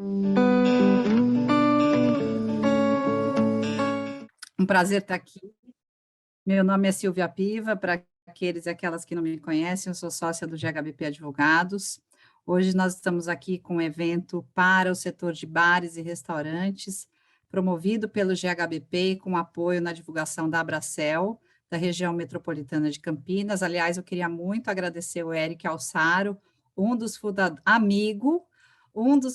Um prazer estar aqui. Meu nome é Silvia Piva, para aqueles e aquelas que não me conhecem, eu sou sócia do GHBP Advogados. Hoje nós estamos aqui com um evento para o setor de bares e restaurantes, promovido pelo GHBP com apoio na divulgação da Abracel, da região metropolitana de Campinas. Aliás, eu queria muito agradecer o Eric Alçaro, um dos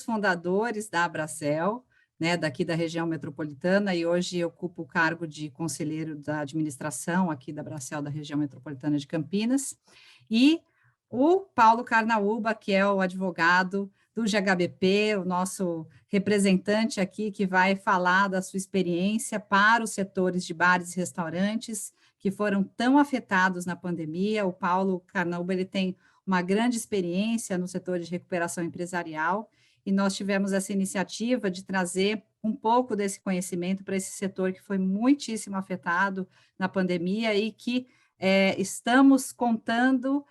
fundadores da Abracel, né, daqui da região metropolitana, e hoje eu ocupo o cargo de conselheiro da administração aqui da Abracel, da região metropolitana de Campinas, e o Paulo Carnaúba, que é o advogado do GHBP, o nosso representante aqui, que vai falar da sua experiência para os setores de bares e restaurantes, que foram tão afetados na pandemia. O Paulo Carnaúba, ele tem uma grande experiência no setor de recuperação empresarial, e nós tivemos essa iniciativa de trazer um pouco desse conhecimento para esse setor que foi muitíssimo afetado na pandemia e que estamos contando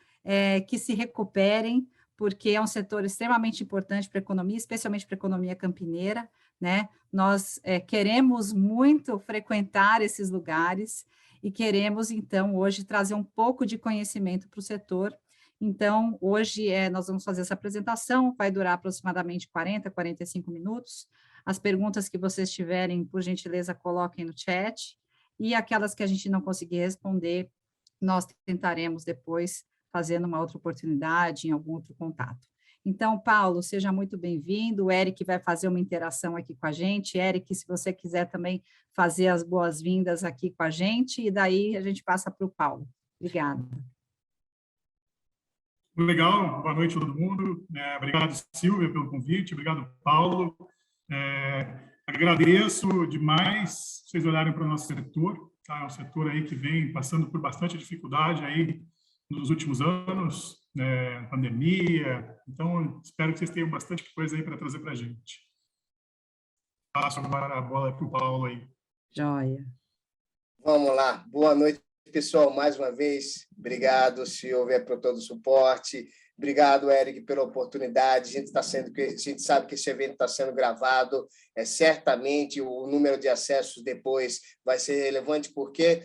que se recuperem, porque é um setor extremamente importante para a economia, especialmente para a economia campineira, né? Nós queremos muito frequentar esses lugares e queremos, então, hoje trazer um pouco de conhecimento para o setor. Então, hoje nós vamos fazer essa apresentação, vai durar aproximadamente 40, 45 minutos. As perguntas que vocês tiverem, por gentileza, coloquem no chat, e aquelas que a gente não conseguir responder, nós tentaremos depois fazer numa outra oportunidade, em algum outro contato. Então, Paulo, seja muito bem-vindo. O Eric vai fazer uma interação aqui com a gente. Eric, se você quiser também fazer as boas-vindas aqui com a gente, e daí a gente passa para o Paulo. Obrigada. Legal, boa noite a todo mundo. Obrigado, Silvia, pelo convite. Obrigado, Paulo. Agradeço demais vocês olharem para o nosso setor. Tá? É um setor aí que vem passando por bastante dificuldade aí nos últimos anos, pandemia. Então, espero que vocês tenham bastante coisa aí para trazer para a gente. Passo agora a bola para o Paulo aí. Joia. Vamos lá. Boa noite, pessoal, mais uma vez. Obrigado, Silvia, por todo o suporte. Obrigado, Eric, pela oportunidade. A gente sabe que esse evento está sendo gravado. Certamente o número de acessos depois vai ser relevante, porque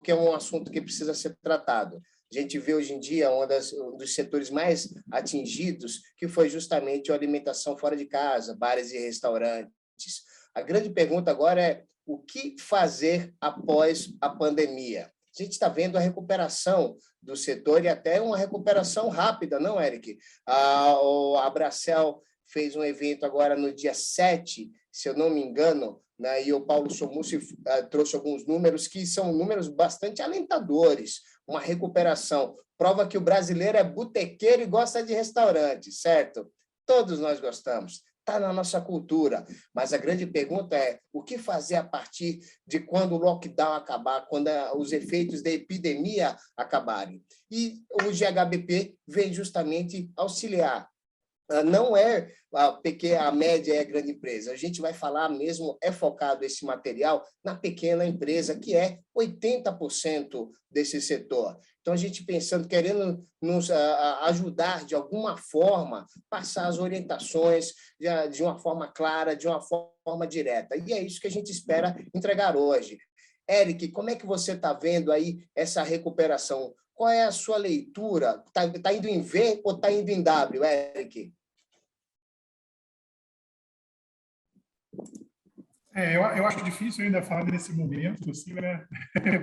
é um assunto que precisa ser tratado. A gente vê hoje em dia um dos setores mais atingidos, que foi justamente a alimentação fora de casa, bares e restaurantes. A grande pergunta agora é: o que fazer após a pandemia? A gente está vendo a recuperação do setor e até uma recuperação rápida, não, Eric? A Abracel fez um evento agora no dia 7, se eu não me engano, né, e o Paulo Somussi trouxe alguns números que são números bastante alentadores, uma recuperação. Prova que o brasileiro é botequeiro e gosta de restaurante, certo? Todos nós gostamos. Está na nossa cultura, mas a grande pergunta é: o que fazer a partir de quando o lockdown acabar, quando os efeitos da epidemia acabarem? E o GHBP vem justamente auxiliar. Não é a média e a grande empresa. A gente vai falar mesmo, focado esse material na pequena empresa, que é 80% desse setor. Então, a gente pensando, querendo nos ajudar de alguma forma, passar as orientações de uma forma clara, de uma forma direta. E é isso que a gente espera entregar hoje. Eric, como é que você está vendo aí essa recuperação? Qual é a sua leitura? Está indo em V ou está indo em W, Eric? Eu acho difícil ainda falar nesse momento, assim, né?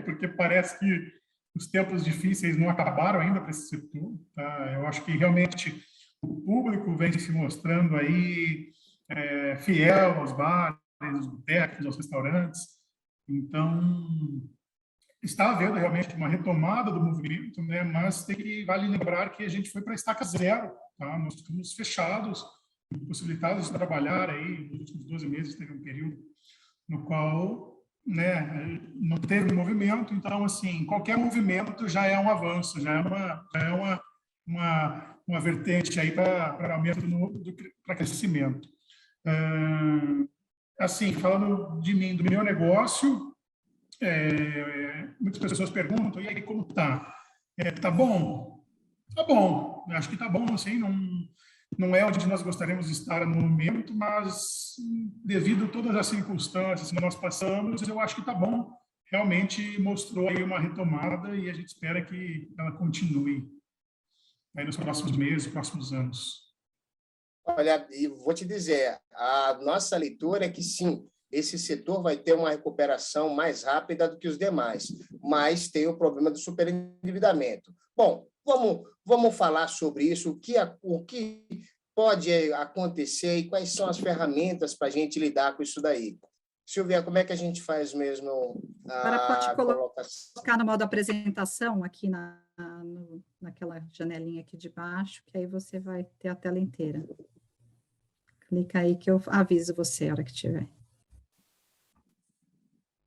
Porque parece que os tempos difíceis não acabaram ainda para esse setor. Tá? Eu acho que realmente o público vem se mostrando aí fiel aos bares, aos botecos, aos restaurantes. Então, está havendo realmente uma retomada do movimento, né? Mas vale lembrar que a gente foi para a estaca zero. Tá? Nós estamos fechados, impossibilitados de trabalhar aí. Nos últimos 12 meses teve um período no qual, né, não teve movimento. Então, assim, qualquer movimento já é um avanço, já é uma vertente aí para aumento para crescimento. Assim, falando de mim, do meu negócio, muitas pessoas perguntam: e aí, como tá? Tá bom? Tá bom. Acho que tá bom, assim, não é onde nós gostaríamos de estar no momento, mas devido a todas as circunstâncias que nós passamos, eu acho que está bom. Realmente mostrou aí uma retomada e a gente espera que ela continue aí nos próximos meses, próximos anos. Olha, e vou te dizer, a nossa leitura é que sim, esse setor vai ter uma recuperação mais rápida do que os demais, mas tem o problema do superendividamento. Bom, vamos falar sobre isso, o que pode acontecer e quais são as ferramentas para a gente lidar com isso daí. Silvia, como é que a gente faz mesmo Agora pode a colocação? colocar no modo apresentação, aqui naquela janelinha aqui de baixo, que aí você vai ter a tela inteira. Clica aí que eu aviso você a hora que tiver.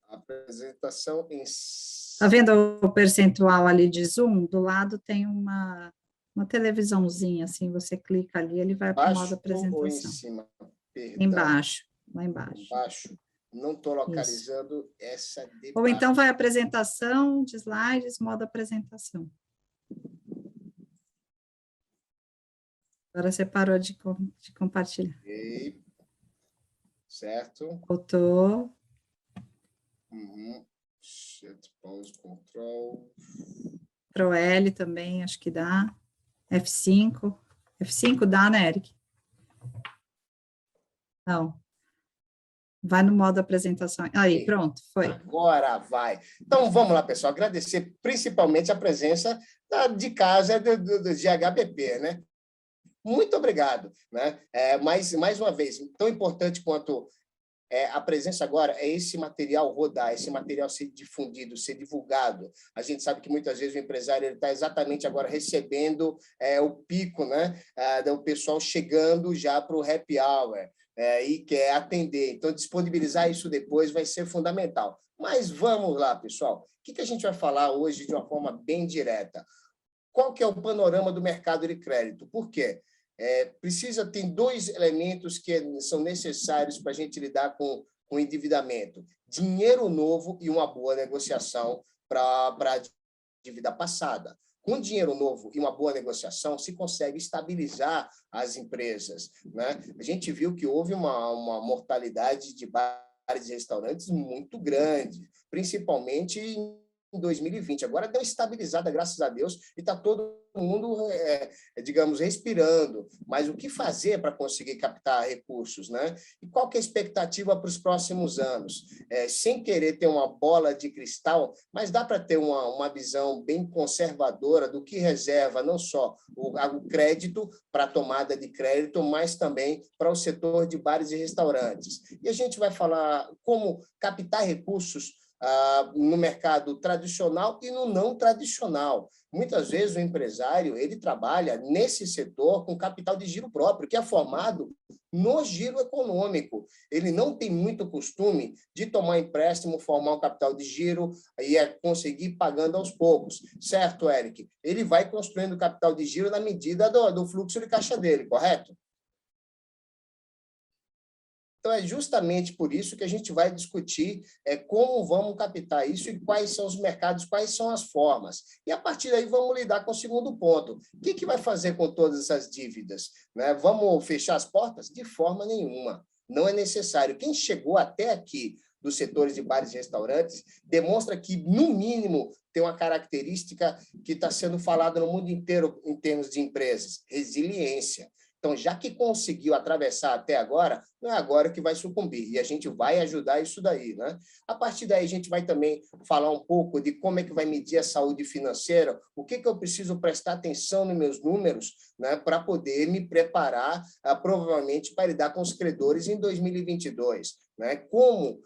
Apresentação em... Está vendo o percentual ali de zoom? Do lado tem uma televisãozinha, assim, você clica ali, ele vai para o modo apresentação. Ou em cima? Perdão. Embaixo, lá embaixo. Embaixo. Não estou localizando essa de Ou então vai apresentação de slides, modo apresentação. Agora você parou de compartilhar. Okay. Certo. Voltou. Shift, pause, control. Ctrl L também, acho que dá. F5. F5 dá, né, Eric? Não. Vai no modo apresentação. Aí, pronto, foi. Agora vai. Então, vamos lá, pessoal. Agradecer principalmente a presença de casa do GHBP, né? Muito obrigado, né? Mais uma vez, tão importante quanto a presença agora é esse material rodar, esse material ser difundido, ser divulgado. A gente sabe que muitas vezes o empresário está exatamente agora recebendo o pico, né? Do pessoal chegando já para o happy hour e quer atender. Então, disponibilizar isso depois vai ser fundamental. Mas vamos lá, pessoal. O que a gente vai falar hoje de uma forma bem direta? Qual que é o panorama do mercado de crédito? Por quê? Tem dois elementos que são necessários para a gente lidar com o endividamento: dinheiro novo e uma boa negociação para a dívida passada. Com dinheiro novo e uma boa negociação, se consegue estabilizar as empresas, né? A gente viu que houve uma mortalidade de bares e restaurantes muito grande, principalmente em 2020. Agora deu estabilizada, graças a Deus, e está todo mundo, digamos, respirando. Mas o que fazer para conseguir captar recursos, né? E qual que é a expectativa para os próximos anos? Sem querer ter uma bola de cristal, mas dá para ter uma visão bem conservadora do que reserva não só o crédito para a tomada de crédito, mas também para o setor de bares e restaurantes. E a gente vai falar como captar recursos no mercado tradicional e no não tradicional. Muitas vezes o empresário ele trabalha nesse setor com capital de giro próprio, que é formado no giro econômico. Ele não tem muito costume de tomar empréstimo, formar um capital de giro e conseguir pagando aos poucos. Certo, Eric? Ele vai construindo capital de giro na medida do fluxo de caixa dele, correto? Então, é justamente por isso que a gente vai discutir como vamos captar isso e quais são os mercados, quais são as formas. E, a partir daí, vamos lidar com o segundo ponto. O que vai fazer com todas essas dívidas? Né? Vamos fechar as portas? De forma nenhuma. Não é necessário. Quem chegou até aqui dos setores de bares e restaurantes demonstra que, no mínimo, tem uma característica que está sendo falada no mundo inteiro em termos de empresas: resiliência. Então, já que conseguiu atravessar até agora, não é agora que vai sucumbir. E a gente vai ajudar isso daí, né? A partir daí, a gente vai também falar um pouco de como é que vai medir a saúde financeira, o que eu preciso prestar atenção nos meus números, né, para poder me preparar, provavelmente, para lidar com os credores em 2022. Né? Como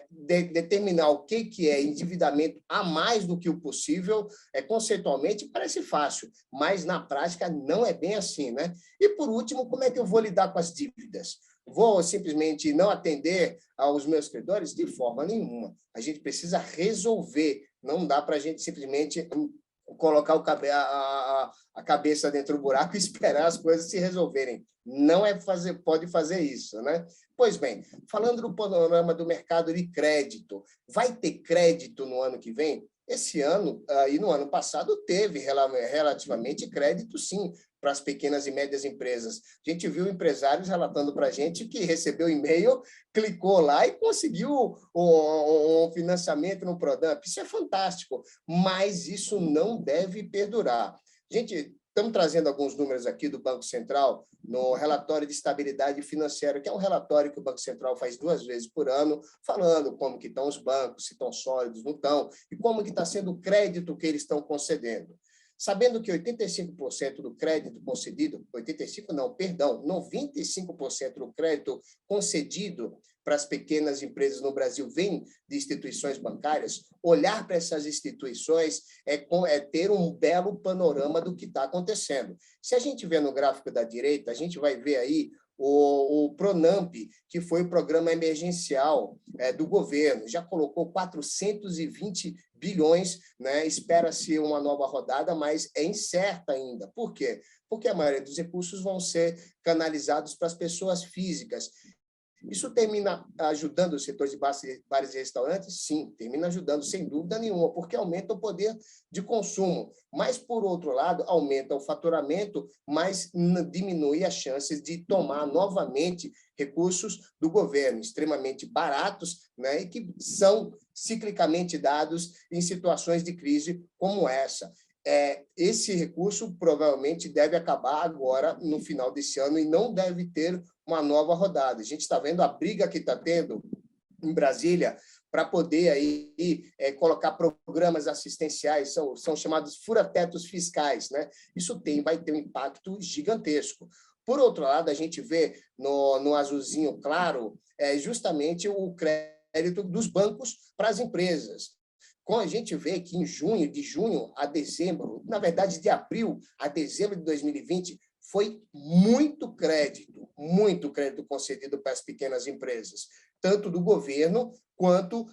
determinar o que é endividamento a mais do que o possível, conceitualmente parece fácil, mas na prática não é bem assim, né? E, por último, como é que eu vou lidar com as dívidas? Vou simplesmente não atender aos meus credores? De forma nenhuma. A gente precisa resolver, não dá para a gente simplesmente colocar a cabeça dentro do buraco e esperar as coisas se resolverem. Não pode fazer isso, né? Pois bem, falando do panorama do mercado de crédito, vai ter crédito no ano que vem? Esse ano e no ano passado teve relativamente crédito, sim, para as pequenas e médias empresas. A gente viu empresários relatando para a gente que recebeu e-mail, clicou lá e conseguiu um financiamento no Prodamp. Isso é fantástico, mas isso não deve perdurar. Gente, estamos trazendo alguns números aqui do Banco Central no relatório de estabilidade financeira, que é um relatório que o Banco Central faz 2 vezes por ano, falando como que estão os bancos, se estão sólidos, não estão, e como que está sendo o crédito que eles estão concedendo. Sabendo que 85% do crédito concedido, 85 não, perdão, 95% do crédito concedido para as pequenas empresas no Brasil vem de instituições bancárias, olhar para essas instituições é ter um belo panorama do que está acontecendo. Se a gente vê no gráfico da direita, a gente vai ver aí o Pronamp, que foi o programa emergencial do governo, já colocou 420 bilhões, né? Espera-se uma nova rodada, mas é incerta ainda. Por quê? Porque a maioria dos recursos vão ser canalizados para as pessoas físicas. Isso termina ajudando os setores de bares e restaurantes? Sim, termina ajudando, sem dúvida nenhuma, porque aumenta o poder de consumo. Mas, por outro lado, aumenta o faturamento, mas diminui as chances de tomar novamente recursos do governo, extremamente baratos, né, e que são ciclicamente dados em situações de crise como essa. Esse recurso provavelmente deve acabar agora, no final desse ano, e não deve ter uma nova rodada. A gente está vendo a briga que está tendo em Brasília para poder aí, colocar programas assistenciais, são chamados fura-tetos fiscais, né? Isso vai ter um impacto gigantesco. Por outro lado, a gente vê no azulzinho claro justamente o crédito dos bancos para as empresas. Como a gente vê que de junho a dezembro, na verdade, de abril a dezembro de 2020, foi muito crédito concedido para as pequenas empresas, tanto do governo quanto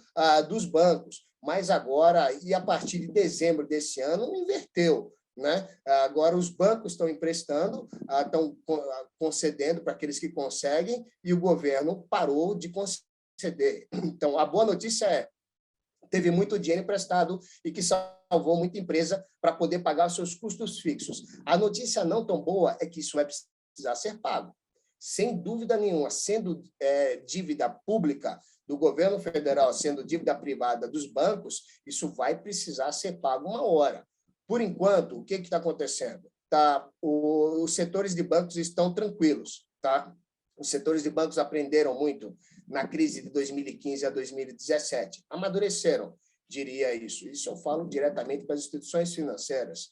dos bancos. Mas agora, e a partir de dezembro desse ano, inverteu, né? Agora os bancos estão emprestando, estão concedendo para aqueles que conseguem, e o governo parou de conceder. Então, a boa notícia é teve muito dinheiro emprestado e que salvou muita empresa para poder pagar os seus custos fixos. A notícia não tão boa é que isso vai precisar ser pago. Sem dúvida nenhuma, sendo dívida pública do governo federal, sendo dívida privada dos bancos, isso vai precisar ser pago uma hora. Por enquanto, o que está acontecendo? Os setores de bancos estão tranquilos. Tá? Os setores de bancos aprenderam muito na crise de 2015 a 2017. Amadureceram, diria isso. Isso eu falo diretamente para as instituições financeiras.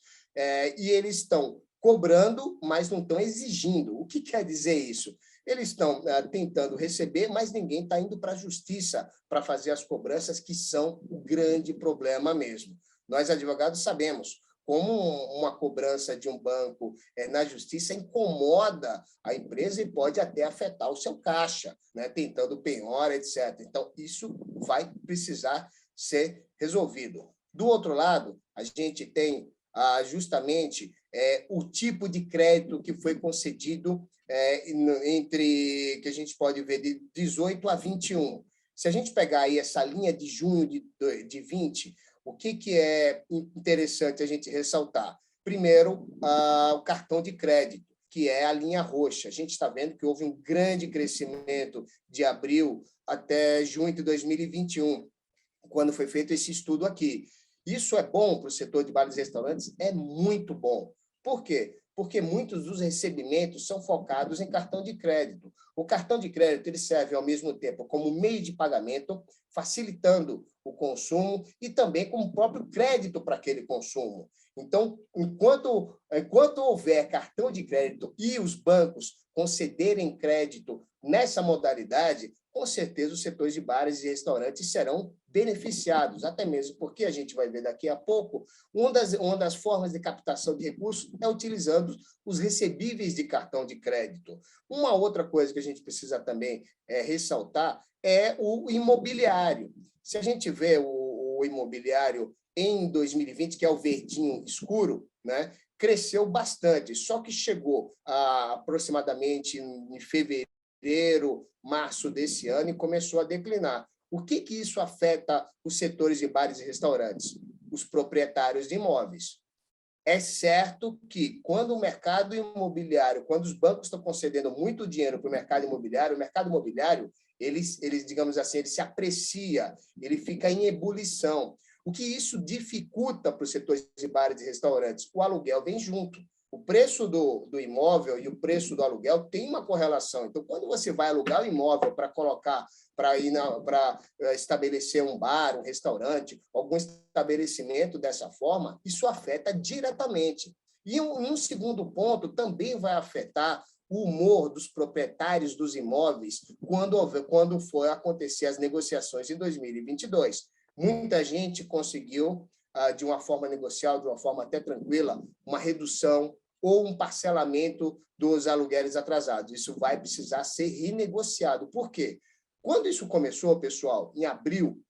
E eles estão cobrando, mas não estão exigindo. O que quer dizer isso? Eles estão tentando receber, mas ninguém está indo para a justiça para fazer as cobranças, que são o grande problema mesmo. Nós, advogados, sabemos como uma cobrança de um banco na justiça incomoda a empresa e pode até afetar o seu caixa, né, tentando penhora, etc. Então, isso vai precisar ser resolvido. Do outro lado, a gente tem justamente o tipo de crédito que foi concedido que a gente pode ver de 18 a 21. Se a gente pegar aí essa linha de junho de 20, o que é interessante a gente ressaltar? Primeiro, o cartão de crédito, que é a linha roxa. A gente está vendo que houve um grande crescimento de abril até junho de 2021, quando foi feito esse estudo aqui. Isso é bom para o setor de bares e restaurantes? É muito bom. Por quê? Porque muitos dos recebimentos são focados em cartão de crédito. O cartão de crédito ele serve, ao mesmo tempo, como meio de pagamento, facilitando o consumo e também como próprio crédito para aquele consumo. Então, enquanto houver cartão de crédito e os bancos concederem crédito nessa modalidade, com certeza os setores de bares e restaurantes serão beneficiados, até mesmo porque a gente vai ver daqui a pouco, uma das formas de captação de recursos é utilizando os recebíveis de cartão de crédito. Uma outra coisa que a gente precisa também ressaltar é o imobiliário. Se a gente vê o imobiliário em 2020, que é o verdinho escuro, né, cresceu bastante, só que chegou aproximadamente em fevereiro, março desse ano e começou a declinar. O que isso afeta os setores de bares e restaurantes? Os proprietários de imóveis. É certo que, quando o mercado imobiliário, quando os bancos estão concedendo muito dinheiro para o mercado imobiliário, digamos assim, ele se aprecia, ele fica em ebulição. O que isso dificulta para os setores de bares e restaurantes? O aluguel vem junto. O preço do imóvel e o preço do aluguel tem uma correlação. Então, quando você vai alugar o imóvel para colocar, para estabelecer um bar, um restaurante, algum estabelecimento dessa forma, isso afeta diretamente. E um segundo ponto também vai afetar o humor dos proprietários dos imóveis quando for acontecer as negociações em 2022. Muita gente conseguiu, de uma forma negocial, de uma forma até tranquila, uma redução ou um parcelamento dos aluguéis atrasados. Isso vai precisar ser renegociado. Por quê? Quando isso começou, pessoal, em abril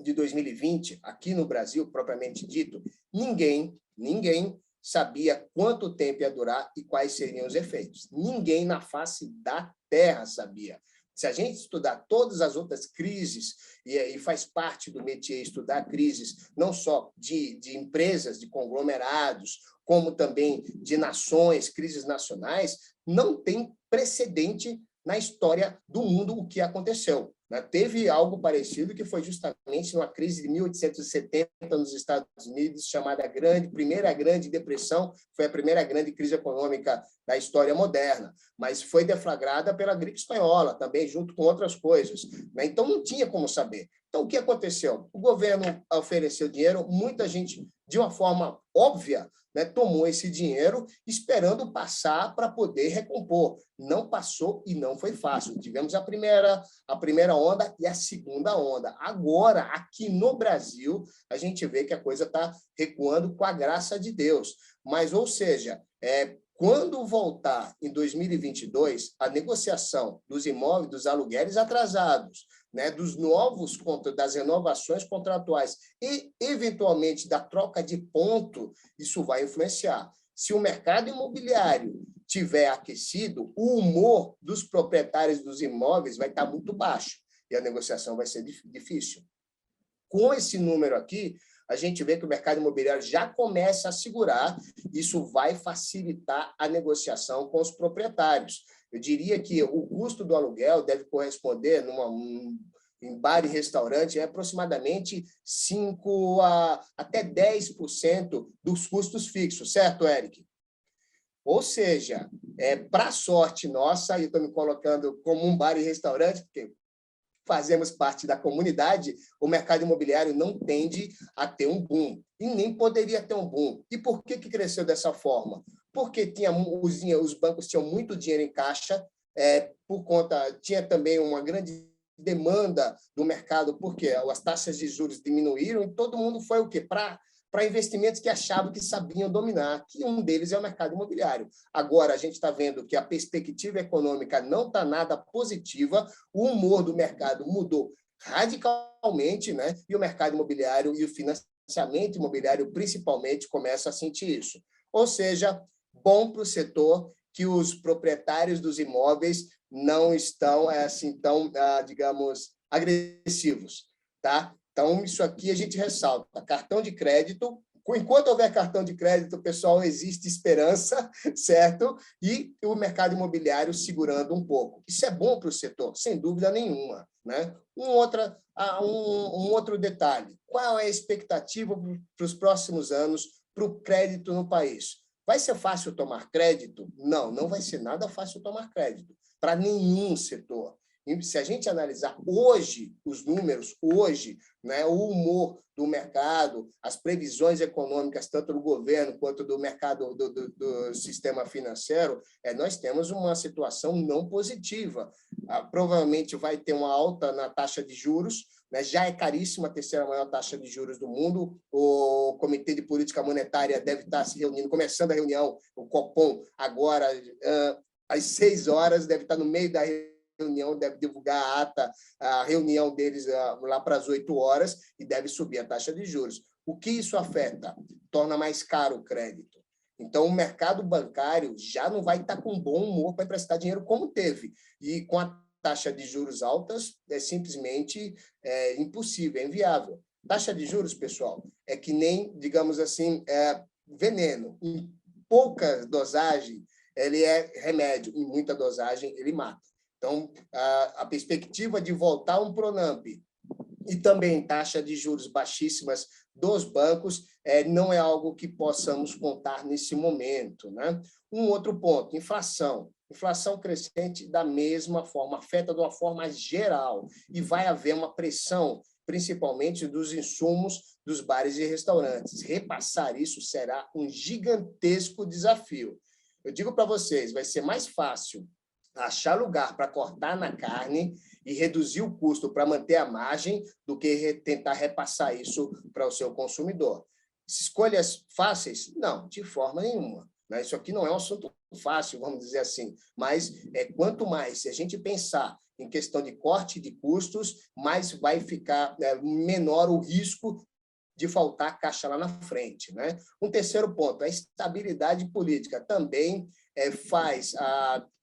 de 2020, aqui no Brasil, propriamente dito, ninguém sabia quanto tempo ia durar e quais seriam os efeitos. Ninguém na face da Terra sabia. Se a gente estudar todas as outras crises, e faz parte do métier estudar crises, não só de empresas, de conglomerados, como também de nações, crises nacionais, não tem precedente na história do mundo o que aconteceu. Teve algo parecido, que foi justamente numa crise de 1870 nos Estados Unidos, chamada Primeira Grande Depressão, foi a primeira grande crise econômica da história moderna, mas foi deflagrada pela gripe espanhola, também junto com outras coisas. Então, não tinha como saber. Então, o que aconteceu? O governo ofereceu dinheiro, muita gente, de uma forma óbvia, tomou esse dinheiro esperando passar para poder recompor. Não passou e não foi fácil. Tivemos a primeira onda e a segunda onda. Agora, aqui no Brasil, a gente vê que a coisa está recuando com a graça de Deus. Mas, ou seja, quando voltar em 2022, a negociação dos imóveis, dos aluguéis atrasados, das renovações contratuais e, eventualmente, da troca de ponto, isso vai influenciar. Se o mercado imobiliário tiver aquecido, o humor dos proprietários dos imóveis vai estar muito baixo e a negociação vai ser difícil. Com esse número aqui, a gente vê que o mercado imobiliário já começa a segurar, isso vai facilitar a negociação com os proprietários. Eu diria que o custo do aluguel deve corresponder, em bar e restaurante, aproximadamente 5% até 10% dos custos fixos, certo, Eric? Ou seja, para sorte nossa, e estou me colocando como um bar e restaurante, porque fazemos parte da comunidade, o mercado imobiliário não tende a ter um boom, e nem poderia ter um boom. E por que cresceu dessa forma? Porque os bancos tinham muito dinheiro em caixa, tinha também uma grande demanda do mercado, porque as taxas de juros diminuíram, e todo mundo foi o quê? Para investimentos que achavam que sabiam dominar, que um deles é o mercado imobiliário. Agora, a gente está vendo que a perspectiva econômica não está nada positiva, o humor do mercado mudou radicalmente, e o mercado imobiliário e o financiamento imobiliário, principalmente, começam a sentir isso. Ou seja, bom para o setor que os proprietários dos imóveis não estão tão, digamos, agressivos, tá? Então, isso aqui a gente ressalta. Cartão de crédito, enquanto houver cartão de crédito, pessoal, existe esperança, certo? E o mercado imobiliário segurando um pouco. Isso é bom para o setor, sem dúvida nenhuma. Um outro detalhe. Qual é a expectativa para os próximos anos para o crédito no país? Vai ser fácil tomar crédito? Não, não vai ser nada fácil tomar crédito para nenhum setor. E se a gente analisar hoje os números, o humor do mercado, as previsões econômicas, tanto do governo quanto do mercado do sistema financeiro, nós temos uma situação não positiva. Provavelmente vai ter uma alta na taxa de juros, já é caríssima, a terceira maior taxa de juros do mundo. O Comitê de Política Monetária deve estar se reunindo, começando a reunião, o Copom, agora, às 6 horas, deve estar no meio da reunião, deve divulgar a reunião deles lá para as 8 horas e deve subir a taxa de juros. O que isso afeta? Torna mais caro o crédito. Então, o mercado bancário já não vai estar com bom humor para emprestar dinheiro como teve. E com a taxa de juros altas, é simplesmente impossível, é inviável. Taxa de juros, pessoal, é que nem, digamos assim, veneno. Em pouca dosagem, ele é remédio. Em muita dosagem, ele mata. Então, a perspectiva de voltar um Pronamp e também taxa de juros baixíssimas dos bancos não é algo que possamos contar nesse momento, né? Um outro ponto, inflação. Inflação crescente da mesma forma, afeta de uma forma geral, e vai haver uma pressão, principalmente dos insumos dos bares e restaurantes. Repassar isso será um gigantesco desafio. Eu digo para vocês, vai ser mais fácil achar lugar para cortar na carne e reduzir o custo para manter a margem do que tentar repassar isso para o seu consumidor. Escolhas fáceis? Não, de forma nenhuma. Isso aqui não é um assunto fácil, vamos dizer assim, mas quanto mais se a gente pensar em questão de corte de custos, mais vai ficar menor o risco de faltar caixa lá na frente, né? Um terceiro ponto, a estabilidade política também faz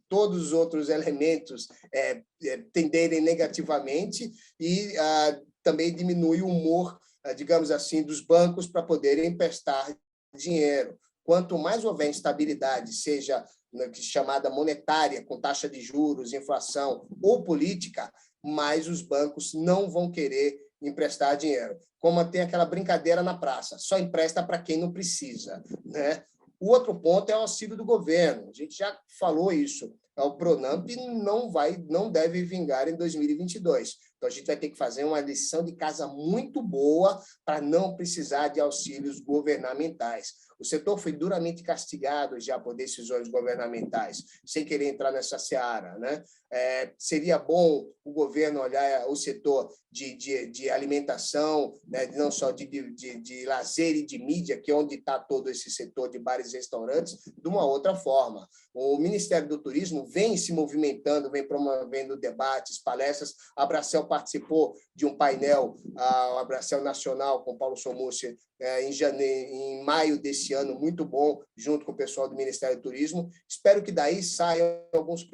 todos os outros elementos tenderem negativamente e também diminui o humor, digamos assim, dos bancos para poderem emprestar dinheiro. Quanto mais houver instabilidade, seja chamada monetária, com taxa de juros, inflação ou política, mais os bancos não vão querer emprestar dinheiro. Como tem aquela brincadeira na praça, só empresta para quem não precisa, né? O outro ponto é o auxílio do governo. A gente já falou isso. O Pronamp não deve vingar em 2022. Então, a gente vai ter que fazer uma lição de casa muito boa para não precisar de auxílios governamentais. O setor foi duramente castigado já por decisões governamentais, sem querer entrar nessa seara, né? Seria bom o governo olhar o setor de alimentação, né? Não só de lazer e de mídia, que é onde está todo esse setor de bares e restaurantes, de uma outra forma. O Ministério do Turismo vem se movimentando, vem promovendo debates, palestras. A Abracel participou de um painel, a Abracel Nacional, com Paulo Somussi, em maio desse ano, muito bom, junto com o pessoal do Ministério do Turismo. Espero que daí saiam alguns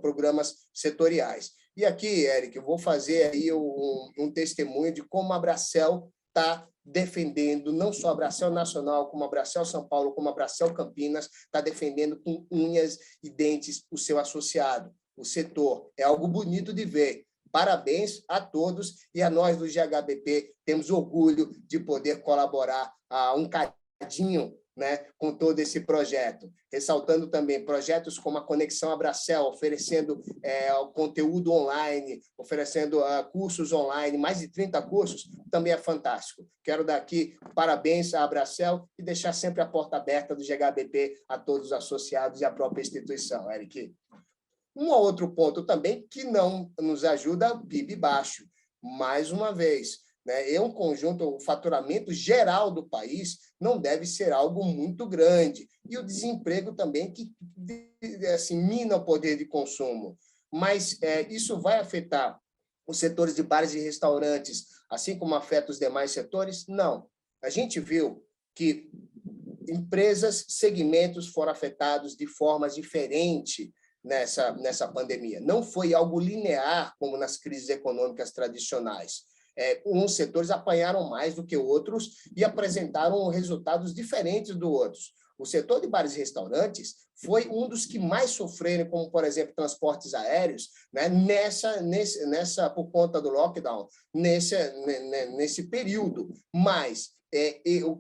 programas setoriais. E aqui, Eric, eu vou fazer aí um testemunho de como a Abracel está defendendo, não só a Abracel Nacional, como a Abracel São Paulo, como a Abracel Campinas, está defendendo com unhas e dentes o seu associado, o setor. É algo bonito de ver. Parabéns a todos e a nós do GHBP temos orgulho de poder colaborar um cadinho, né, com todo esse projeto. Ressaltando também projetos como a Conexão Abracel, oferecendo conteúdo online, oferecendo cursos online, mais de 30 cursos, também é fantástico. Quero dar aqui parabéns à Abracel e deixar sempre a porta aberta do GHBP a todos os associados e à própria instituição, Eric. Um outro ponto também que não nos ajuda, PIB baixo. Mais uma vez, né, um conjunto, o faturamento geral do país não deve ser algo muito grande. E o desemprego também, que assim, mina o poder de consumo. Mas isso vai afetar os setores de bares e restaurantes, assim como afeta os demais setores? Não. A gente viu que empresas, segmentos foram afetados de formas diferentes nessa pandemia. Não foi algo linear, como nas crises econômicas tradicionais. Uns setores apanharam mais do que outros e apresentaram resultados diferentes dos outros. O setor de bares e restaurantes foi um dos que mais sofreram, como, por exemplo, transportes aéreos, né, por conta do lockdown, nesse período. Mas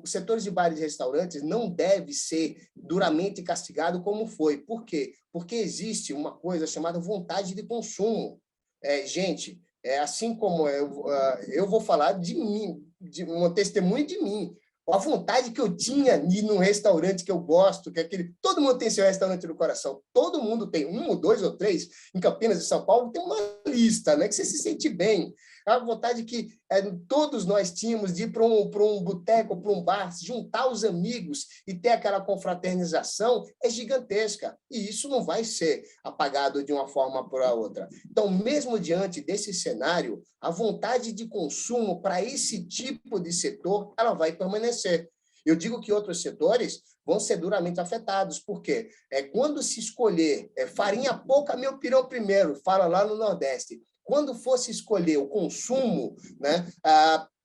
os setores de bares e restaurantes não deve ser duramente castigado como foi. Por quê? Porque existe uma coisa chamada vontade de consumo. Gente, assim como eu vou falar de mim, de um testemunho de mim. A vontade que eu tinha de ir num restaurante que eu gosto, que é aquele... Todo mundo tem seu restaurante no coração. Todo mundo tem um, ou dois, ou três. Em Campinas e São Paulo tem uma lista, né, que você se sente bem. A vontade que todos nós tínhamos de ir para um boteco, para um bar, juntar os amigos e ter aquela confraternização é gigantesca. E isso não vai ser apagado de uma forma para outra. Então, mesmo diante desse cenário, a vontade de consumo para esse tipo de setor, ela vai permanecer. Eu digo que outros setores vão ser duramente afetados, porque quando se escolher farinha pouca, meu pirão primeiro, fala lá no Nordeste. Quando fosse escolher o consumo, né,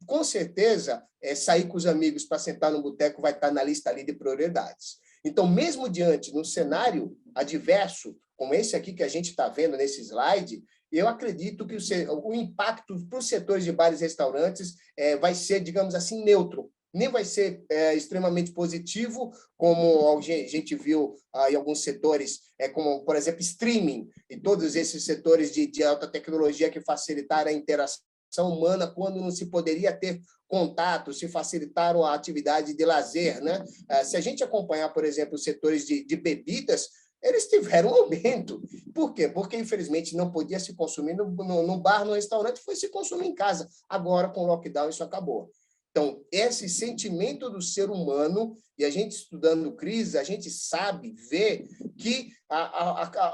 com certeza, sair com os amigos para sentar no boteco vai estar na lista ali de prioridades. Então, mesmo diante de um cenário adverso, como esse aqui que a gente está vendo nesse slide, eu acredito que o impacto para os setores de bares e restaurantes vai ser, digamos assim, neutro. Nem vai ser extremamente positivo, como a gente viu em alguns setores, como, por exemplo, streaming, e todos esses setores de alta tecnologia que facilitaram a interação humana quando não se poderia ter contato, se facilitaram a atividade de lazer, né? Se a gente acompanhar, por exemplo, os setores de bebidas, eles tiveram um aumento. Por quê? Porque, infelizmente, não podia se consumir no bar, no restaurante, foi se consumir em casa. Agora, com o lockdown, isso acabou. Então, esse sentimento do ser humano, e a gente estudando crise, a gente sabe, vê que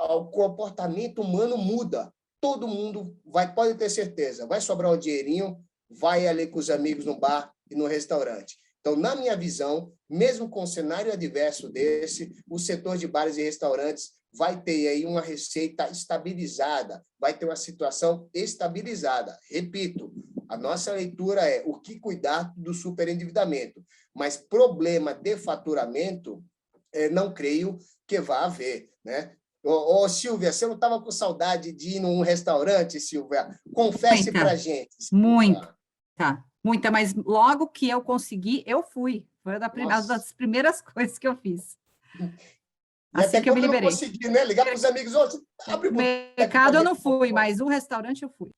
o comportamento humano muda. Todo mundo pode ter certeza, vai sobrar um dinheirinho, vai ali com os amigos no bar e no restaurante. Então, na minha visão, mesmo com um cenário adverso desse, o setor de bares e restaurantes vai ter aí uma receita estabilizada, vai ter uma situação estabilizada. Repito, a nossa leitura é o que cuidar do superendividamento, mas problema de faturamento, não creio que vá haver, né? Ô, Silvia, você não estava com saudade de ir num restaurante, Silvia? Confesse para a gente. Muita, muita, mas logo que eu consegui, eu fui. Foi uma das primeiras coisas que eu fiz. E assim até que eu me liberei. Não consegui, né? Ligar para os amigos, abre o mercado eu não fui, mas o restaurante eu fui.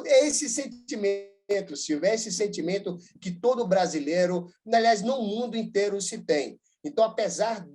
É esse sentimento, Silvia, é esse sentimento que todo brasileiro, aliás, no mundo inteiro se tem. Então, apesar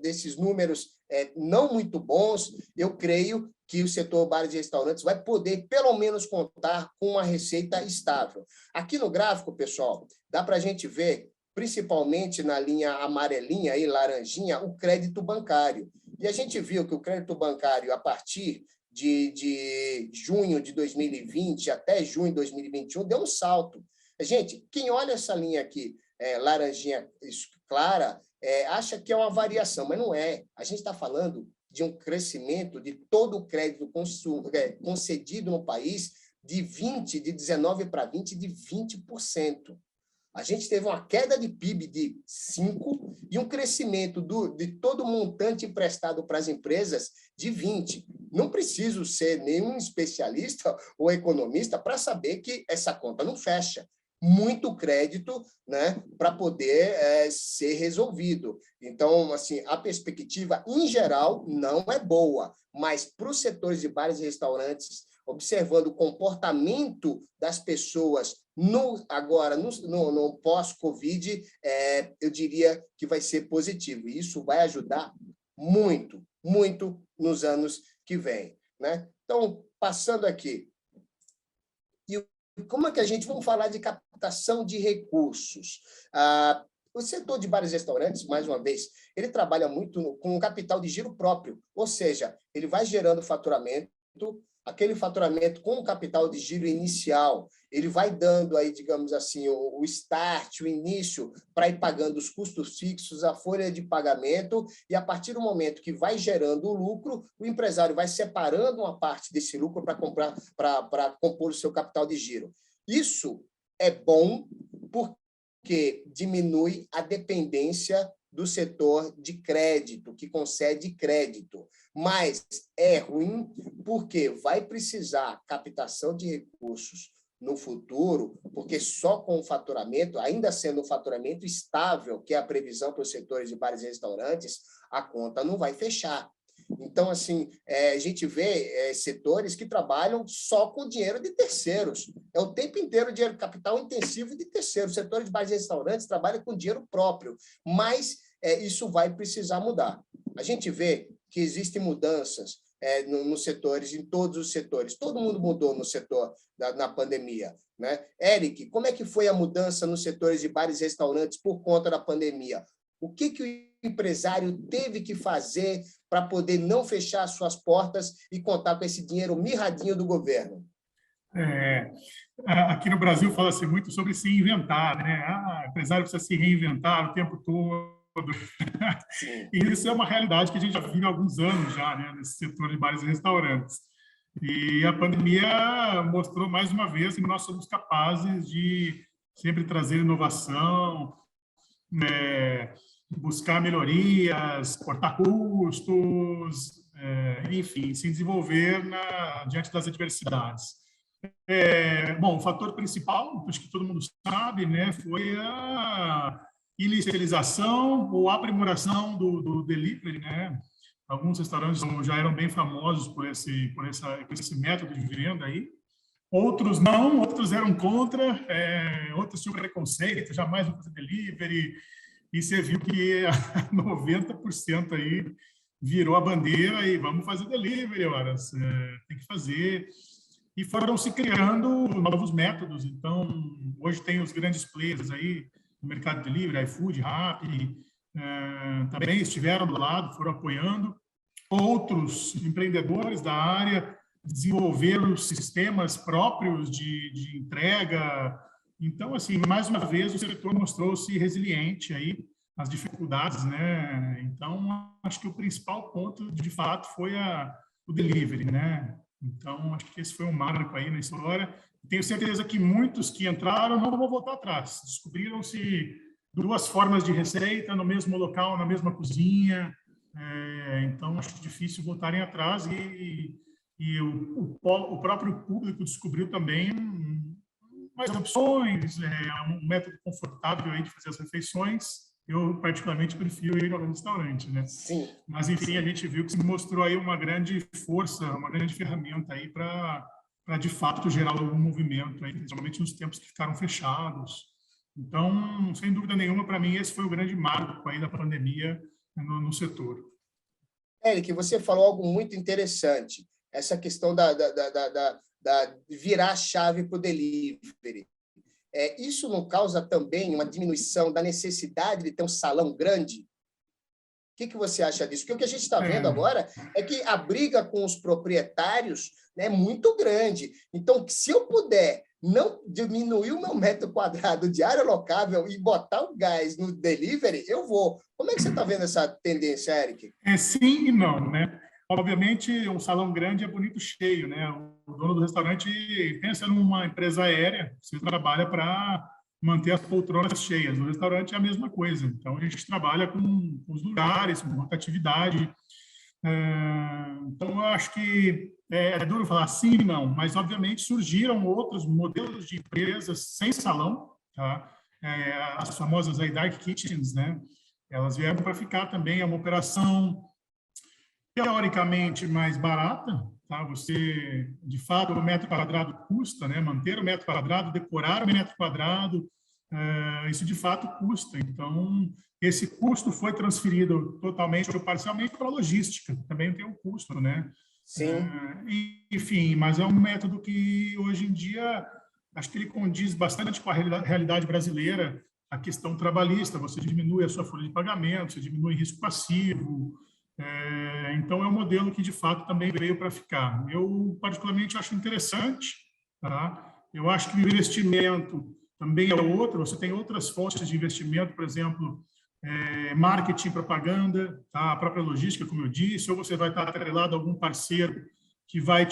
desses números não muito bons, eu creio que o setor bares e restaurantes vai poder, pelo menos, contar com uma receita estável. Aqui no gráfico, pessoal, dá para a gente ver, principalmente na linha amarelinha, aí, laranjinha, o crédito bancário. E a gente viu que o crédito bancário, a partir de junho de 2020 até junho de 2021, deu um salto. Gente, quem olha essa linha aqui, laranjinha clara, acha que é uma variação, mas não é. A gente está falando de um crescimento de todo o crédito concedido no país de 19 para 20, de 20%. A gente teve uma queda de PIB de 5% e um crescimento de todo o montante emprestado para as empresas de 20%. Não preciso ser nenhum especialista ou economista para saber que essa conta não fecha. Muito crédito, né, para poder ser resolvido. Então, assim, a perspectiva, em geral, não é boa, mas para os setores de bares e restaurantes, observando o comportamento das pessoas agora no pós-Covid, eu diria que vai ser positivo. E isso vai ajudar muito, muito nos anos que vêm, né? Então, passando aqui. Como é que a gente... Vamos falar de captação de recursos. O setor de bares e restaurantes, mais uma vez, ele trabalha muito com um capital de giro próprio, ou seja, ele vai gerando faturamento, aquele faturamento com o capital de giro inicial, ele vai dando aí, digamos assim, o start, o início, para ir pagando os custos fixos, a folha de pagamento, e a partir do momento que vai gerando o lucro, o empresário vai separando uma parte desse lucro para compor o seu capital de giro. Isso é bom porque diminui a dependência do setor de crédito, que concede crédito. Mas é ruim porque vai precisar captação de recursos no futuro, porque só com o faturamento, ainda sendo um faturamento estável, que é a previsão para os setores de bares e restaurantes, a conta não vai fechar. Então, assim, a gente vê setores que trabalham só com dinheiro de terceiros. É o tempo inteiro dinheiro capital intensivo de terceiros. O setor de bares e restaurantes trabalha com dinheiro próprio, mas isso vai precisar mudar. A gente vê que existem mudanças nos setores, em todos os setores. Todo mundo mudou no setor na pandemia, né? Eric, como é que foi a mudança nos setores de bares e restaurantes por conta da pandemia? O que o empresário teve que fazer para poder não fechar suas portas e contar com esse dinheiro mirradinho do governo? Aqui no Brasil fala-se muito sobre se inventar, né? O empresário precisa se reinventar o tempo todo. E isso é uma realidade que a gente já vive há alguns anos já, né, nesse setor de bares e restaurantes. E a pandemia mostrou mais uma vez que nós somos capazes de sempre trazer inovação, né, buscar melhorias, cortar custos, enfim, se desenvolver diante das adversidades. Bom, o fator principal, acho que todo mundo sabe, né, foi a inicialização ou aprimoração do delivery, né? Alguns restaurantes já eram bem famosos por esse método de venda aí. Outros não, outros eram contra, outros tinham preconceito, jamais vou fazer delivery. E você viu que 90% aí virou a bandeira e vamos fazer delivery, horas, tem que fazer. E foram se criando novos métodos. Então, hoje tem os grandes players aí no mercado de delivery, iFood, Rappi, também estiveram do lado, foram apoiando. Outros empreendedores da área desenvolveram sistemas próprios de entrega. Então, assim, mais uma vez, o setor mostrou-se resiliente aí às dificuldades, né? Então, acho que o principal ponto, de fato, foi o delivery, né? Então, acho que esse foi um marco aí na história. Tenho certeza que muitos que entraram não vão voltar atrás. Descobriram-se duas formas de receita no mesmo local, na mesma cozinha. Então, acho difícil voltarem atrás e o próprio público descobriu também mais opções, um método confortável aí de fazer as refeições. Eu, particularmente, prefiro ir ao restaurante, né? Sim. Mas, enfim, a gente viu que se mostrou aí uma grande força, uma grande ferramenta aí para de fato, gerar algum movimento, aí, principalmente nos tempos que ficaram fechados. Então, sem dúvida nenhuma, para mim, esse foi o grande marco aí da pandemia no setor. Éric, você falou algo muito interessante, essa questão da virar a chave para o delivery. Isso não causa também uma diminuição da necessidade de ter um salão grande? O que você acha disso? Porque o que a gente está vendo agora é que a briga com os proprietários é muito grande. Então, se eu puder não diminuir o meu metro quadrado de área locável e botar o gás no delivery, eu vou. Como é que você está vendo essa tendência, Éric? Sim e não, né? Obviamente, um salão grande é bonito cheio, né? O dono do restaurante pensa numa empresa aérea, você trabalha para manter as poltronas cheias. No restaurante é a mesma coisa. Então, a gente trabalha com os lugares, com rotatividade. Então, eu acho que é duro falar sim e não, mas, obviamente, surgiram outros modelos de empresas sem salão, tá? As famosas aí dark kitchens, né? Elas vieram para ficar também. É uma operação teoricamente mais barata, tá? Você, de fato, o metro quadrado custa, né? Manter o metro quadrado, decorar o metro quadrado, isso de fato custa. Então, esse custo foi transferido totalmente ou parcialmente para a logística, também tem um custo, né? Sim. Enfim, mas é um método que hoje em dia acho que ele condiz bastante com a realidade brasileira, a questão trabalhista. Você diminui a sua folha de pagamento, você diminui risco passivo. Então, é um modelo que, de fato, também veio para ficar. Eu, particularmente, acho interessante. Tá? Eu acho que o investimento também é outro. Você tem outras fontes de investimento, por exemplo, marketing, propaganda, tá? A própria logística, como eu disse, ou você vai estar atrelado a algum parceiro que vai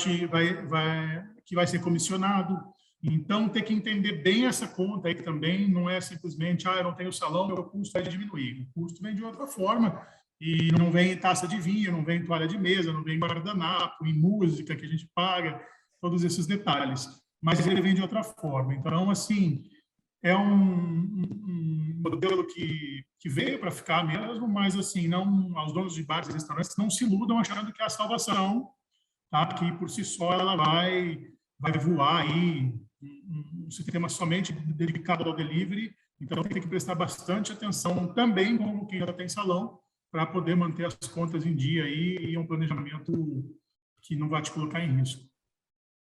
ser comissionado. Então, tem que entender bem essa conta aí, que também não é simplesmente, eu não tenho salão, meu custo vai diminuir. O custo vem de outra forma. E não vem taça de vinho, não vem toalha de mesa, não vem guardanapo, em música que a gente paga, todos esses detalhes. Mas ele vem de outra forma. Então, assim, é um modelo que veio para ficar mesmo, mas, assim, não, aos donos de bares e restaurantes não se iludam achando que é a salvação, tá? Que por si só ela vai voar aí, um sistema somente dedicado ao delivery. Então, tem que prestar bastante atenção também, como quem já tem salão, para poder manter as contas em dia aí, e um planejamento que não vai te colocar em risco.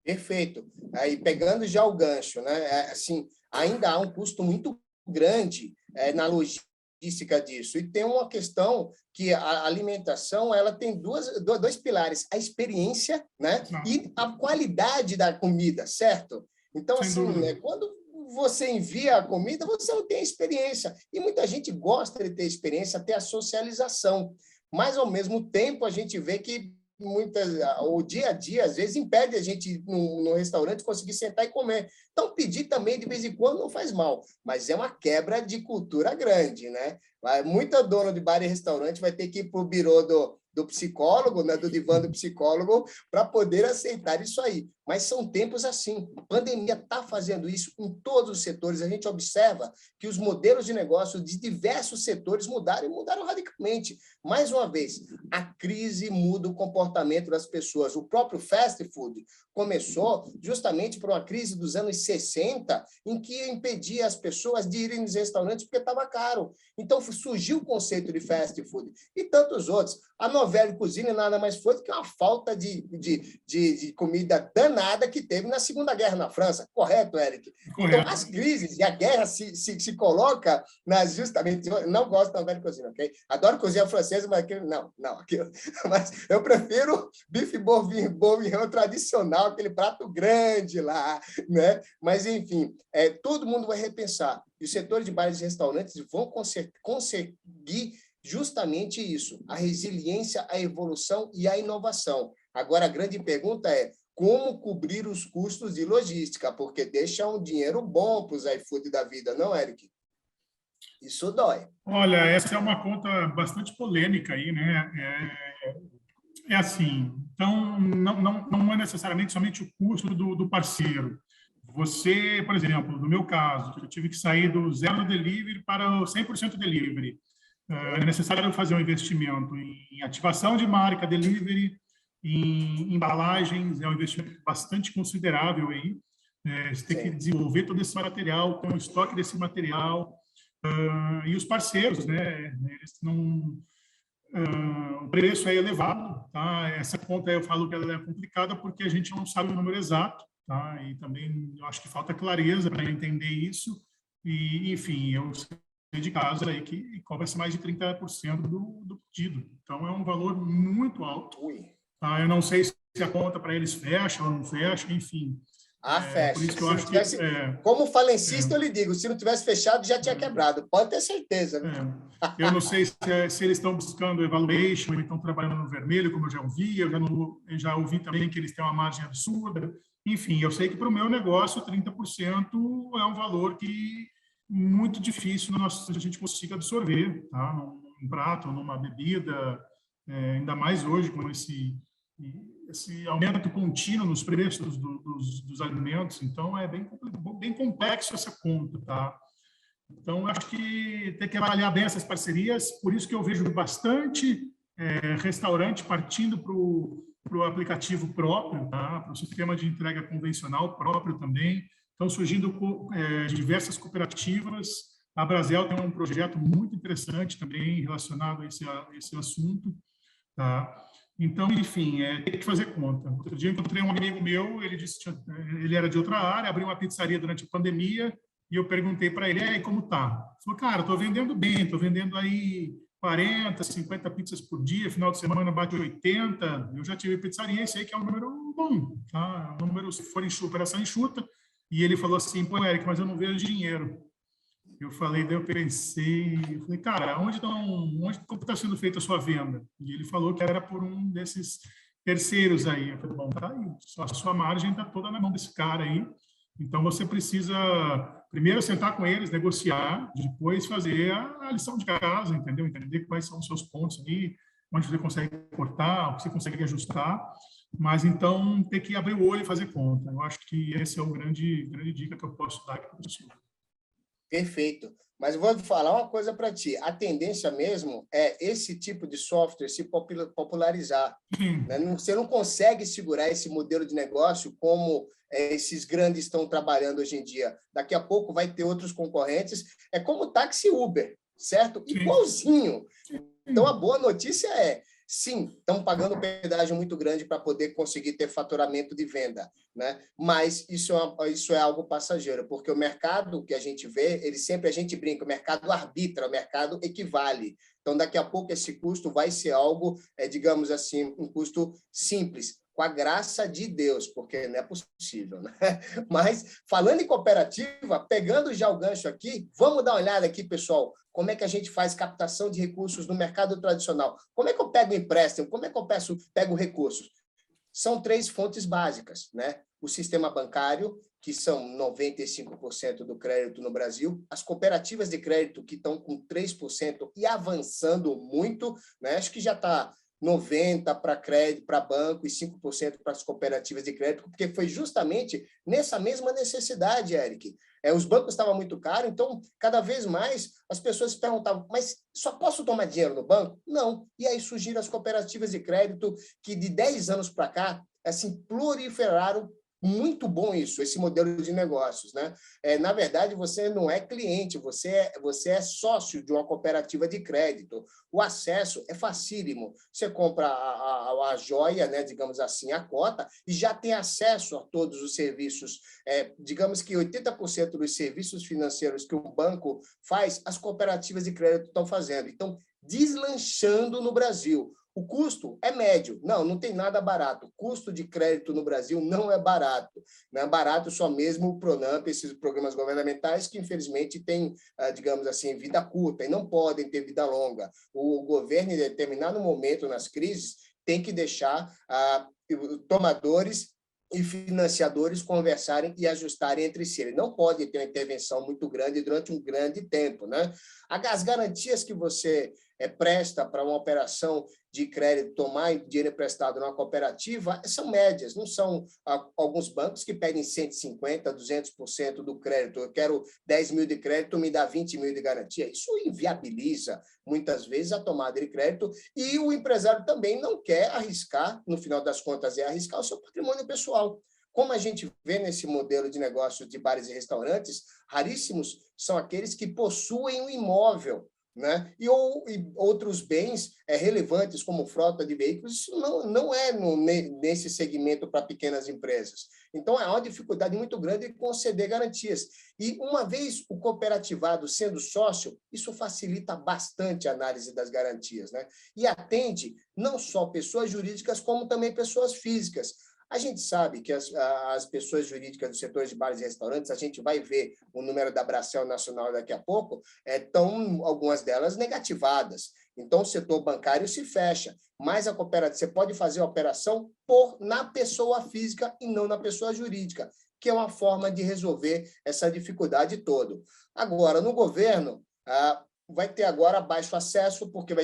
Perfeito. Aí, pegando já o gancho, né? Assim, ainda há um custo muito grande na logística disso. E tem uma questão que a alimentação ela tem dois pilares: a experiência, né? E a qualidade da comida, certo? Então, assim, né, quando você envia a comida, você não tem experiência. E muita gente gosta de ter experiência, ter a socialização. Mas, ao mesmo tempo, a gente vê que o dia a dia, às vezes, impede a gente ir no restaurante conseguir sentar e comer. Então, pedir também, de vez em quando, não faz mal, mas é uma quebra de cultura grande, né? Muita dona de bar e restaurante vai ter que ir para o birô do psicólogo, né, do divã do psicólogo, para poder aceitar isso aí. Mas são tempos assim. A pandemia está fazendo isso em todos os setores. A gente observa que os modelos de negócio de diversos setores mudaram e mudaram radicalmente. Mais uma vez, a crise muda o comportamento das pessoas. O próprio fast food começou justamente por uma crise dos anos 60, em que impedia as pessoas de irem nos restaurantes porque estava caro. Então, surgiu o conceito de fast food e tantos outros. A novela Cozinha nada mais foi do que uma falta de comida danada que teve na Segunda Guerra na França. Correto, Eric? Correto. Então, as crises e a guerra se coloca justamente... Eu não gosto da novela Cozinha, ok? Adoro cozinha francesa, mas mas eu prefiro bife bourguignon tradicional, aquele prato grande lá, né? Mas, enfim, todo mundo vai repensar. E os setores de bares e restaurantes vão conseguir justamente isso, a resiliência, a evolução e a inovação. Agora, a grande pergunta é como cobrir os custos de logística, porque deixa um dinheiro bom para os iFood da vida, não, Eric? Isso dói. Olha, essa é uma conta bastante polêmica aí, né? É assim, então não é necessariamente somente o custo do parceiro. Você, por exemplo, no meu caso, eu tive que sair do zero delivery para o 100% delivery. É necessário fazer um investimento em ativação de marca, delivery, em embalagens, é um investimento bastante considerável aí. Você tem que desenvolver todo esse material, ter um estoque desse material, e os parceiros, né? Eles não... o preço é elevado, tá? Essa conta eu falo que ela é complicada porque a gente não sabe o número exato, tá? E também eu acho que falta clareza para entender isso. E, enfim, eu sei de casa aí que cobra-se mais de 30% do pedido. Então, é um valor muito alto. Tá? Eu não sei se a conta para eles fecha ou não fecha, enfim. Fecha. Por isso que eu acho que... Como falencista, eu lhe digo, se não tivesse fechado, já tinha quebrado. Pode ter certeza. Né? Eu não sei se eles estão buscando evaluation, ou estão trabalhando no vermelho, como eu já ouvi. Eu já ouvi também que eles têm uma margem absurda. Enfim, eu sei que para o meu negócio, 30% é um valor que muito difícil a gente consiga absorver, tá? Num prato, numa bebida, ainda mais hoje com esse aumento contínuo nos preços dos alimentos. Então, é bem complexo essa conta, tá? Então, acho que tem que avaliar bem essas parcerias, por isso que eu vejo bastante restaurante partindo para o aplicativo próprio, tá? Para o sistema de entrega convencional próprio também. Estão surgindo diversas cooperativas. A Brasel tem um projeto muito interessante também relacionado a esse assunto. Tá? Então, enfim, tem que fazer conta. Outro dia eu encontrei um amigo meu, ele disse que ele era de outra área, abriu uma pizzaria durante a pandemia, e eu perguntei para ele, como tá? Ele falou, cara, estou vendendo bem, estou vendendo aí 40, 50 pizzas por dia, final de semana bate 80, eu já tive pizzaria, esse aí que é um número bom, tá? Um número, se for operação enxuta. E ele falou assim, pô, Eric, mas eu não vejo dinheiro. Eu falei, daí eu pensei, cara, como está sendo feita a sua venda? E ele falou que era por um desses terceiros aí. Eu falei, bom, tá aí, a sua margem está toda na mão desse cara aí. Então, você precisa primeiro sentar com eles, negociar, depois fazer a lição de casa, entendeu? Entender quais são os seus pontos ali, onde você consegue cortar, o que você consegue ajustar. Mas, então, ter que abrir o olho e fazer conta. Eu acho que esse é o grande dica que eu posso dar aqui para o professor. Perfeito. Mas eu vou falar uma coisa para ti. A tendência mesmo é esse tipo de software se popularizar. Né? Você não consegue segurar esse modelo de negócio como esses grandes estão trabalhando hoje em dia. Daqui a pouco vai ter outros concorrentes. É como o táxi Uber, certo? Igualzinho. Então, a boa notícia é, sim, estamos pagando um pedágio muito grande para poder conseguir ter faturamento de venda, né? Mas isso é algo passageiro, porque o mercado que a gente vê, a gente brinca, o mercado arbitra, o mercado equivale. Então, daqui a pouco, esse custo vai ser algo, digamos assim, um custo simples. com a graça de Deus, porque não é possível, né? Mas, falando em cooperativa, pegando já o gancho aqui, vamos dar uma olhada aqui, pessoal, como é que a gente faz captação de recursos no mercado tradicional. Como é que eu pego empréstimo? Como é que eu pego recursos? São 3 fontes básicas, né? O sistema bancário, que são 95% do crédito no Brasil, as cooperativas de crédito, que estão com 3% e avançando muito, né? Acho que já está 90% para crédito, para banco, e 5% para as cooperativas de crédito, porque foi justamente nessa mesma necessidade, Eric. Os bancos estavam muito caros, então, cada vez mais, as pessoas se perguntavam, mas só posso tomar dinheiro no banco? Não. E aí surgiram as cooperativas de crédito, que de 10 anos para cá, assim, proliferaram. Muito bom isso, esse modelo de negócios, né? Na verdade, você não é cliente, você é sócio de uma cooperativa de crédito. O acesso é facílimo. Você compra a joia, né, digamos assim, a cota, e já tem acesso a todos os serviços. Digamos que 80% dos serviços financeiros que um banco faz, as cooperativas de crédito estão fazendo. Então, deslanchando no Brasil. O custo é médio. Não tem nada barato. O custo de crédito no Brasil não é barato. Não é barato só mesmo o Pronamp, esses programas governamentais que, infelizmente, têm, digamos assim, vida curta e não podem ter vida longa. O governo, em determinado momento nas crises, tem que deixar tomadores e financiadores conversarem e ajustarem entre si. Ele não pode ter uma intervenção muito grande durante um grande tempo, né? As garantias que você presta para uma operação de crédito, tomar dinheiro emprestado numa cooperativa, são médias, não são alguns bancos que pedem 150%, 200% do crédito. Eu quero 10 mil de crédito, me dá 20 mil de garantia. Isso inviabiliza, muitas vezes, a tomada de crédito, e o empresário também não quer arriscar, no final das contas, arriscar o seu patrimônio pessoal. Como a gente vê nesse modelo de negócio de bares e restaurantes, raríssimos são aqueles que possuem um imóvel, né? E outros bens relevantes, como frota de veículos, isso não é nesse segmento para pequenas empresas. Então, há uma dificuldade muito grande em conceder garantias. E, uma vez o cooperativado sendo sócio, isso facilita bastante a análise das garantias, né? E atende não só pessoas jurídicas, como também pessoas físicas. A gente sabe que as pessoas jurídicas do setor de bares e restaurantes, a gente vai ver o número da Bracel Nacional daqui a pouco, estão algumas delas negativadas. Então, o setor bancário se fecha, mas a cooperativa, você pode fazer a operação na pessoa física e não na pessoa jurídica, que é uma forma de resolver essa dificuldade toda. Agora, no governo, vai ter agora baixo acesso, porque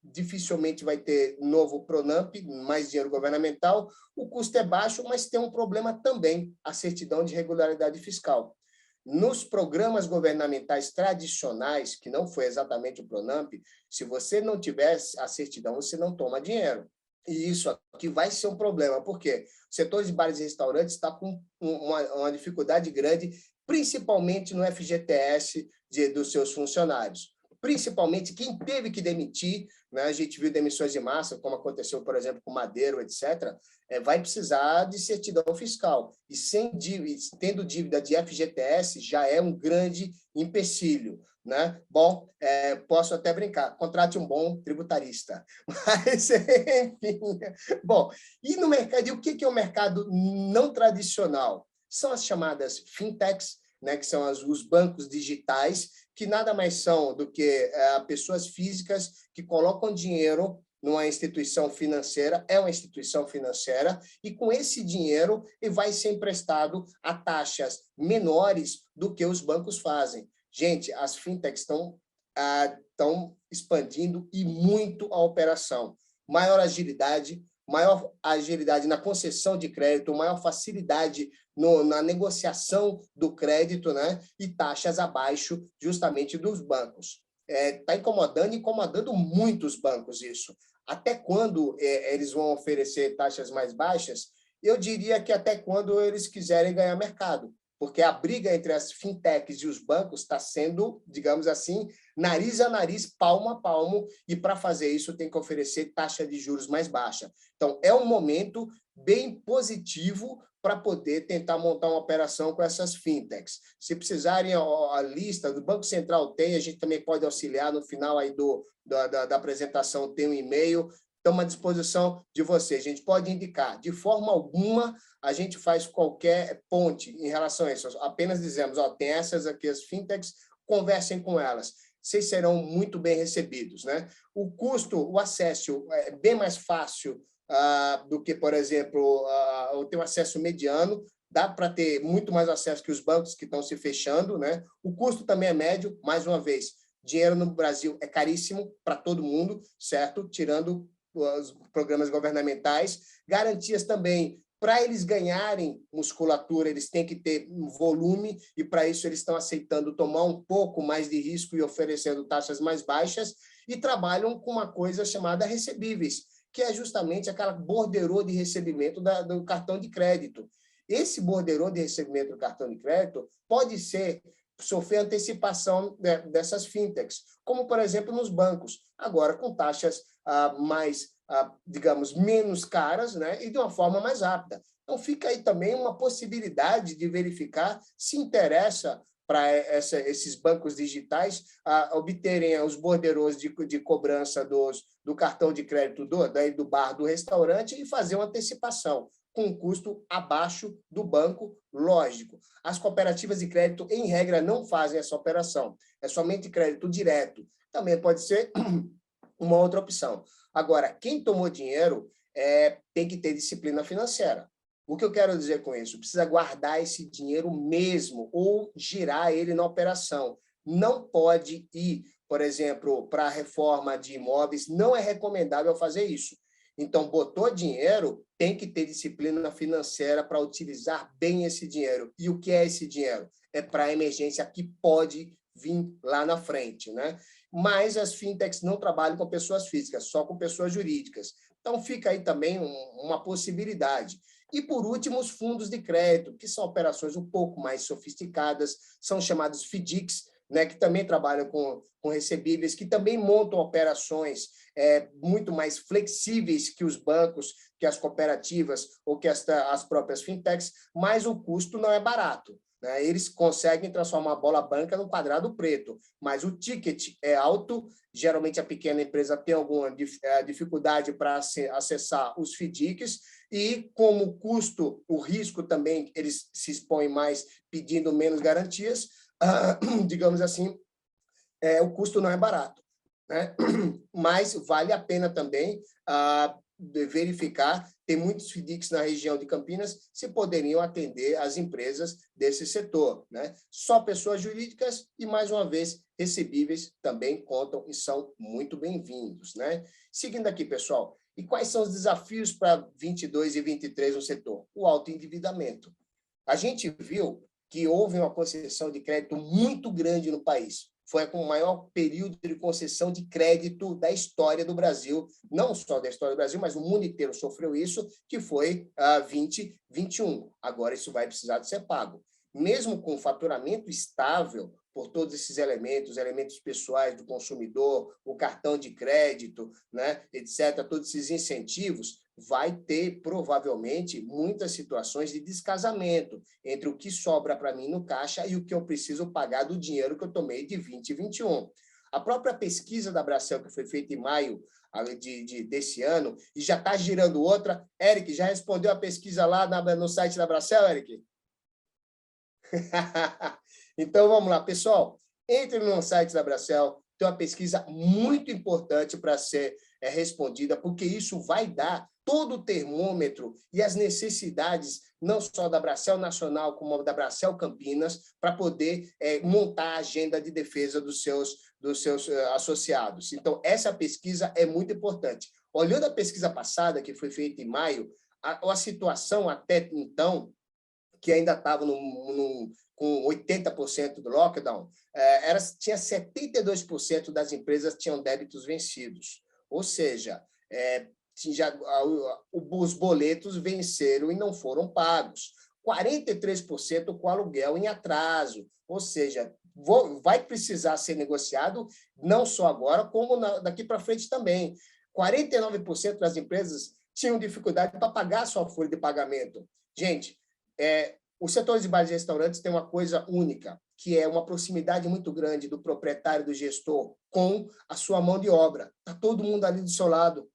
dificilmente vai ter novo Pronamp, mais dinheiro governamental, o custo é baixo, mas tem um problema também, a certidão de regularidade fiscal. Nos programas governamentais tradicionais, que não foi exatamente o Pronamp, se você não tiver a certidão, você não toma dinheiro. E isso aqui vai ser um problema, porque o setor de bares e restaurantes está com uma dificuldade grande, principalmente no FGTS dos seus funcionários. Principalmente quem teve que demitir, né? A gente viu demissões de massa, como aconteceu, por exemplo, com Madeiro, etc., vai precisar de certidão fiscal. E tendo dívida de FGTS, já é um grande empecilho, né? Bom, posso até brincar, contrate um bom tributarista. Mas, enfim. Bom, e no mercado, e o que é o mercado não tradicional? São as chamadas fintechs, né, que são os bancos digitais, que nada mais são do que pessoas físicas que colocam dinheiro numa instituição financeira, é uma instituição financeira, e com esse dinheiro ele vai ser emprestado a taxas menores do que os bancos fazem. Gente, as fintechs estão expandindo e muito a operação. Maior agilidade na concessão de crédito, maior facilidade na negociação do crédito, né? E taxas abaixo justamente dos bancos. Está incomodando muito os bancos isso. Até quando eles vão oferecer taxas mais baixas? Eu diria que até quando eles quiserem ganhar mercado, porque a briga entre as fintechs e os bancos está sendo, digamos assim, nariz a nariz, palmo a palmo, e para fazer isso tem que oferecer taxa de juros mais baixa. Então, é um momento bem positivo para poder tentar montar uma operação com essas fintechs. Se precisarem, a lista do Banco Central tem, a gente também pode auxiliar no final aí da apresentação, tem um e-mail, estamos à disposição de vocês. A gente pode indicar, de forma alguma, a gente faz qualquer ponte em relação a isso. Apenas dizemos, ó, tem essas aqui, as fintechs, conversem com elas. Vocês serão muito bem recebidos, né? O custo, o acesso é bem mais fácil do que, por exemplo, eu tenho acesso mediano, dá para ter muito mais acesso que os bancos que estão se fechando, né? O custo também é médio, mais uma vez, dinheiro no Brasil é caríssimo para todo mundo, certo? Tirando os programas governamentais, garantias também. Para eles ganharem musculatura, eles têm que ter um volume, e para isso eles estão aceitando tomar um pouco mais de risco e oferecendo taxas mais baixas, e trabalham com uma coisa chamada recebíveis, que é justamente aquela borderô de recebimento do cartão de crédito. Esse borderô de recebimento do cartão de crédito pode sofrer antecipação dessas fintechs, como, por exemplo, nos bancos, agora com taxas mais, digamos, menos caras, né, e de uma forma mais rápida. Então, fica aí também uma possibilidade de verificar se interessa para esses bancos digitais obterem os borderôs de cobrança do cartão de crédito do bar, do restaurante, e fazer uma antecipação com um custo abaixo do banco, lógico. As cooperativas de crédito, em regra, não fazem essa operação. É somente crédito direto. Também pode ser uma outra opção. Agora, quem tomou dinheiro tem que ter disciplina financeira. O que eu quero dizer com isso? Precisa guardar esse dinheiro mesmo ou girar ele na operação. Não pode ir, por exemplo, para a reforma de imóveis, não é recomendável fazer isso. Então, botou dinheiro, tem que ter disciplina financeira para utilizar bem esse dinheiro. E o que é esse dinheiro? É para a emergência que pode vir lá na frente, né? Mas as fintechs não trabalham com pessoas físicas, só com pessoas jurídicas. Então, fica aí também uma possibilidade. E, por último, os fundos de crédito, que são operações um pouco mais sofisticadas, são chamados FDICs, né, que também trabalham com recebíveis, que também montam operações muito mais flexíveis que os bancos, que as cooperativas ou que as próprias fintechs, mas o custo não é barato, né? Eles conseguem transformar a bola branca num quadrado preto, mas o ticket é alto, geralmente a pequena empresa tem alguma dificuldade para acessar os FDICs, e como o custo, o risco também, eles se expõem mais pedindo menos garantias, digamos assim, o custo não é barato, né? Mas vale a pena também verificar, tem muitos FDICs na região de Campinas, se poderiam atender as empresas desse setor, né? Só pessoas jurídicas e, mais uma vez, recebíveis também contam e são muito bem-vindos, né? Seguindo aqui, pessoal, e quais são os desafios para 22 e 23 no setor? O autoendividamento. A gente viu que houve uma concessão de crédito muito grande no país. Foi com o maior período de concessão de crédito da história do Brasil, não só da história do Brasil, mas o mundo inteiro sofreu isso, que foi 2021. Agora isso vai precisar de ser pago. Mesmo com faturamento estável, por todos esses elementos pessoais do consumidor, o cartão de crédito, né, etc., todos esses incentivos, vai ter, provavelmente, muitas situações de descasamento entre o que sobra para mim no caixa e o que eu preciso pagar do dinheiro que eu tomei de 2021. A própria pesquisa da Bracel, que foi feita em maio desse ano, e já está girando outra. Eric, já respondeu a pesquisa lá no site da Bracel, Eric? Então, vamos lá, pessoal. Entre no site da Bracel, tem uma pesquisa muito importante para ser respondida, porque isso vai dar todo o termômetro e as necessidades, não só da Bracel Nacional, como da Bracel Campinas, para poder montar a agenda de defesa dos seus associados. Então, essa pesquisa é muito importante. Olhando a pesquisa passada, que foi feita em maio, a situação até então, que ainda estava com 80% do lockdown, tinha 72% das empresas tinham débitos vencidos. Ou seja, os boletos venceram e não foram pagos. 43% com aluguel em atraso. Ou seja, vai precisar ser negociado não só agora, como daqui para frente também. 49% das empresas tinham dificuldade para pagar a sua folha de pagamento. Gente, os setores de bares e restaurantes têm uma coisa única, que é uma proximidade muito grande do proprietário, do gestor, com a sua mão de obra. Está todo mundo ali do seu lado.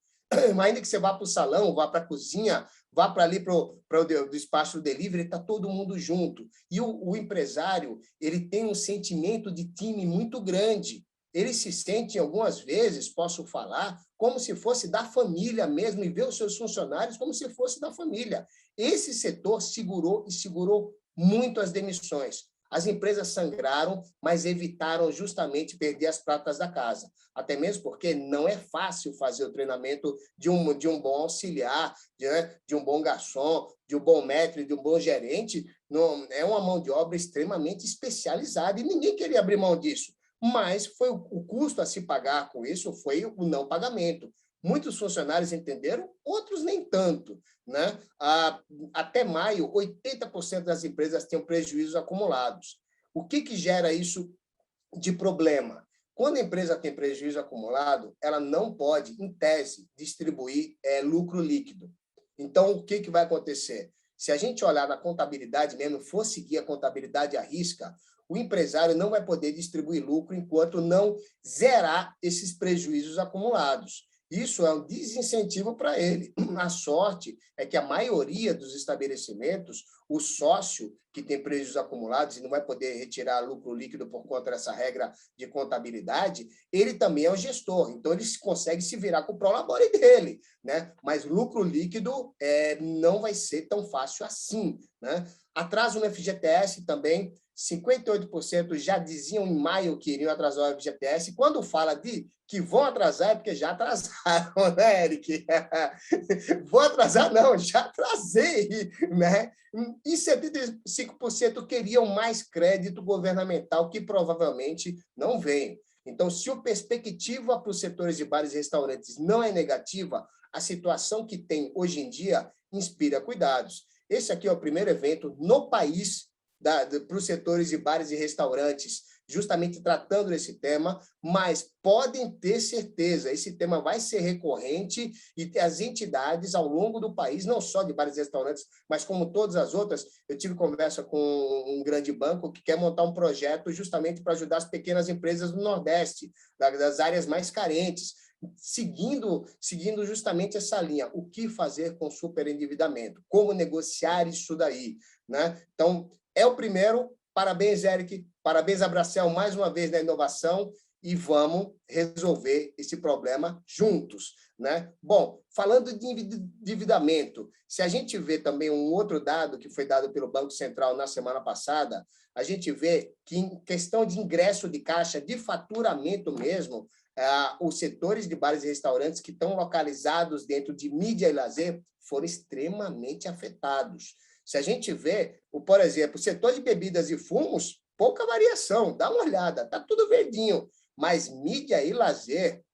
ainda que você vá para o salão, vá para a cozinha, vá para ali para o espaço do delivery, está todo mundo junto. E o empresário, ele tem um sentimento de time muito grande. Ele se sente, algumas vezes, posso falar, como se fosse da família mesmo, e vê os seus funcionários como se fosse da família. Esse setor segurou muito as demissões. As empresas sangraram, mas evitaram justamente perder as pratas da casa. Até mesmo porque não é fácil fazer o treinamento de um bom auxiliar, de um bom garçom, de um bom maître, de um bom gerente. Não, é uma mão de obra extremamente especializada e ninguém queria abrir mão disso. Mas foi o custo a se pagar com isso foi o não pagamento. Muitos funcionários entenderam, outros nem tanto, né? Até maio, 80% das empresas tinham prejuízos acumulados. O que gera isso de problema? Quando a empresa tem prejuízo acumulado, ela não pode, em tese, distribuir lucro líquido. Então, o que vai acontecer? Se a gente olhar na contabilidade mesmo, for seguir a contabilidade à risca, o empresário não vai poder distribuir lucro enquanto não zerar esses prejuízos acumulados. Isso é um desincentivo para ele. A sorte é que a maioria dos estabelecimentos, o sócio que tem prejuízos acumulados e não vai poder retirar lucro líquido por conta dessa regra de contabilidade, ele também é o gestor, então ele consegue se virar com o prolabore dele, né? Mas lucro líquido não vai ser tão fácil assim, né? Atraso no FGTS também, 58% já diziam em maio que iriam atrasar o FGTS. Quando fala de que vão atrasar, é porque já atrasaram, né, Eric? Vou atrasar? Não, já atrasei, né? E 75% queriam mais crédito governamental, que provavelmente não vem. Então, se a perspectiva para os setores de bares e restaurantes não é negativa, a situação que tem hoje em dia inspira cuidados. Esse aqui é o primeiro evento no país para os setores de bares e restaurantes, justamente tratando desse tema, mas podem ter certeza, esse tema vai ser recorrente e as entidades ao longo do país, não só de bares e restaurantes, mas como todas as outras. Eu tive conversa com um grande banco que quer montar um projeto justamente para ajudar as pequenas empresas do Nordeste, das áreas mais carentes, seguindo justamente essa linha. O que fazer com o superendividamento? Como negociar isso daí, né? Então, é o primeiro. Parabéns, Eric. Parabéns, Abracel, mais uma vez na inovação e vamos resolver esse problema juntos, né? Bom, falando de endividamento, se a gente vê também um outro dado que foi dado pelo Banco Central na semana passada, a gente vê que em questão de ingresso de caixa, de faturamento mesmo, os setores de bares e restaurantes que estão localizados dentro de mídia e lazer foram extremamente afetados. Se a gente vê, por exemplo, o setor de bebidas e fumos, pouca variação, dá uma olhada, está tudo verdinho. Mas mídia e lazer,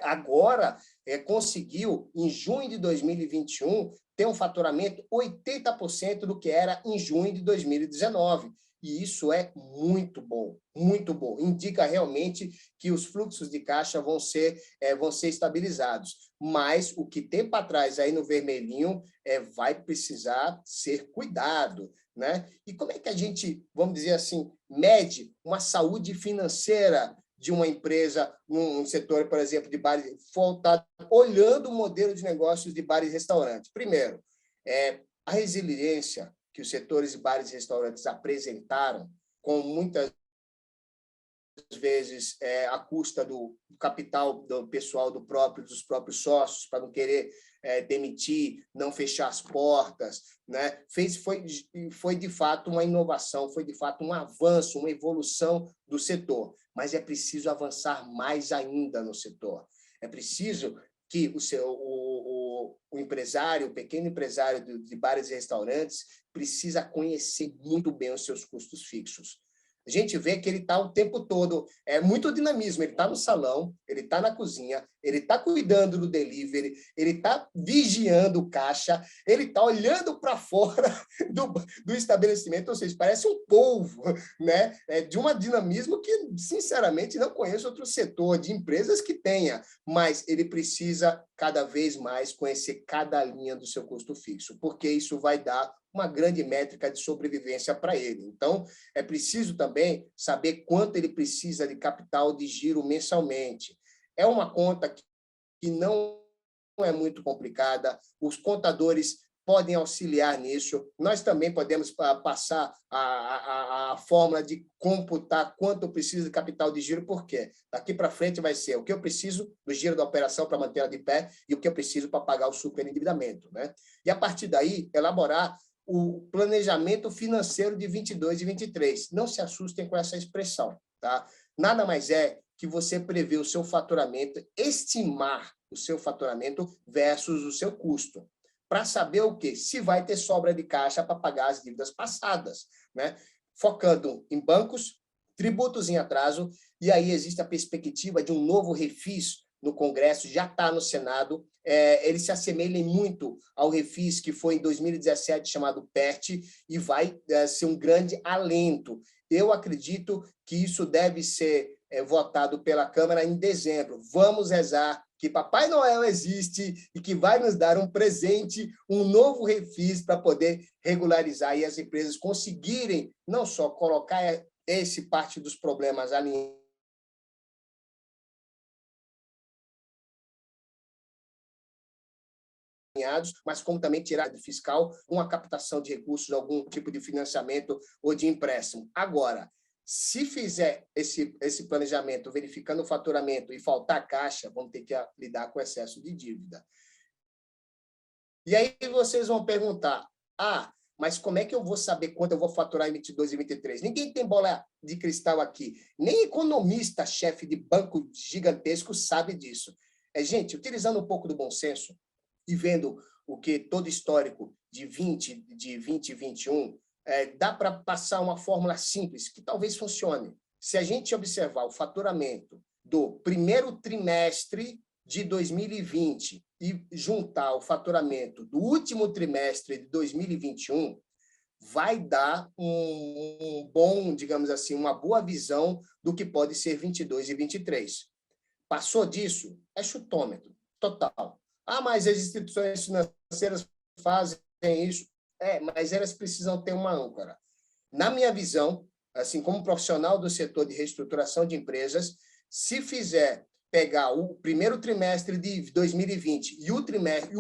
agora, conseguiu, em junho de 2021, ter um faturamento 80% do que era em junho de 2019. E isso é muito bom, muito bom. Indica realmente que os fluxos de caixa vão ser estabilizados. Mas o que tem para trás aí no vermelhinho vai precisar ser cuidado, né? E como é que a gente, vamos dizer assim, mede uma saúde financeira de uma empresa, num setor, por exemplo, de bares, olhando o modelo de negócios de bares e restaurantes? Primeiro, a resiliência que os setores de bares e restaurantes apresentaram, com muitas vezes à custa do capital do pessoal dos próprios sócios, para não querer demitir, não fechar as portas, né? Foi de fato uma inovação, foi de fato um avanço, uma evolução do setor, mas é preciso avançar mais ainda no setor. É preciso que o empresário, o pequeno empresário de bares e restaurantes, precisa conhecer muito bem os seus custos fixos. A gente vê que ele está o tempo todo, muito dinamismo, ele está no salão, ele está na cozinha, ele está cuidando do delivery, ele está vigiando o caixa, ele está olhando para fora do estabelecimento, ou seja, parece um polvo, né? De um dinamismo que, sinceramente, não conheço outro setor de empresas que tenha, mas ele precisa cada vez mais conhecer cada linha do seu custo fixo, porque isso vai dar uma grande métrica de sobrevivência para ele. Então, é preciso também saber quanto ele precisa de capital de giro mensalmente. É uma conta que não é muito complicada, os contadores podem auxiliar nisso. Nós também podemos passar a fórmula de computar quanto eu preciso de capital de giro, por quê? Daqui para frente vai ser o que eu preciso do giro da operação para manter ela de pé e o que eu preciso para pagar o superendividamento, né? E, a partir daí, elaborar o planejamento financeiro de 22 e 23. Não se assustem com essa expressão, tá? Nada mais é que você prever o seu faturamento, estimar o seu faturamento versus o seu custo, para saber o quê? Se vai ter sobra de caixa para pagar as dívidas passadas, né? Focando em bancos, tributos em atraso, e aí existe a perspectiva de um novo refis no Congresso, já está no Senado. Eles se assemelham muito ao refis que foi em 2017 chamado PERT, e vai ser um grande alento. Eu acredito que isso deve ser votado pela Câmara em dezembro. Vamos rezar que Papai Noel existe e que vai nos dar um presente, um novo refis para poder regularizar e as empresas conseguirem não só colocar esse parte dos problemas alinhados, mas como também tirar do fiscal uma captação de recursos, algum tipo de financiamento ou de empréstimo. Agora, se fizer esse planejamento verificando o faturamento e faltar caixa, vamos ter que lidar com excesso de dívida. E aí vocês vão perguntar, mas como é que eu vou saber quanto eu vou faturar em 22 e 23? Ninguém tem bola de cristal aqui. Nem economista, chefe de banco gigantesco, sabe disso. Gente, utilizando um pouco do bom senso e vendo o que todo histórico de 20 e 21, dá para passar uma fórmula simples que talvez funcione. Se a gente observar o faturamento do primeiro trimestre de 2020 e juntar o faturamento do último trimestre de 2021, vai dar um bom, digamos assim, uma boa visão do que pode ser 22 e 23. Passou disso, é chutômetro, total. Mas as instituições financeiras fazem isso. Mas elas precisam ter uma âncora. Na minha visão, assim como profissional do setor de reestruturação de empresas, se fizer pegar o primeiro trimestre de 2020 e o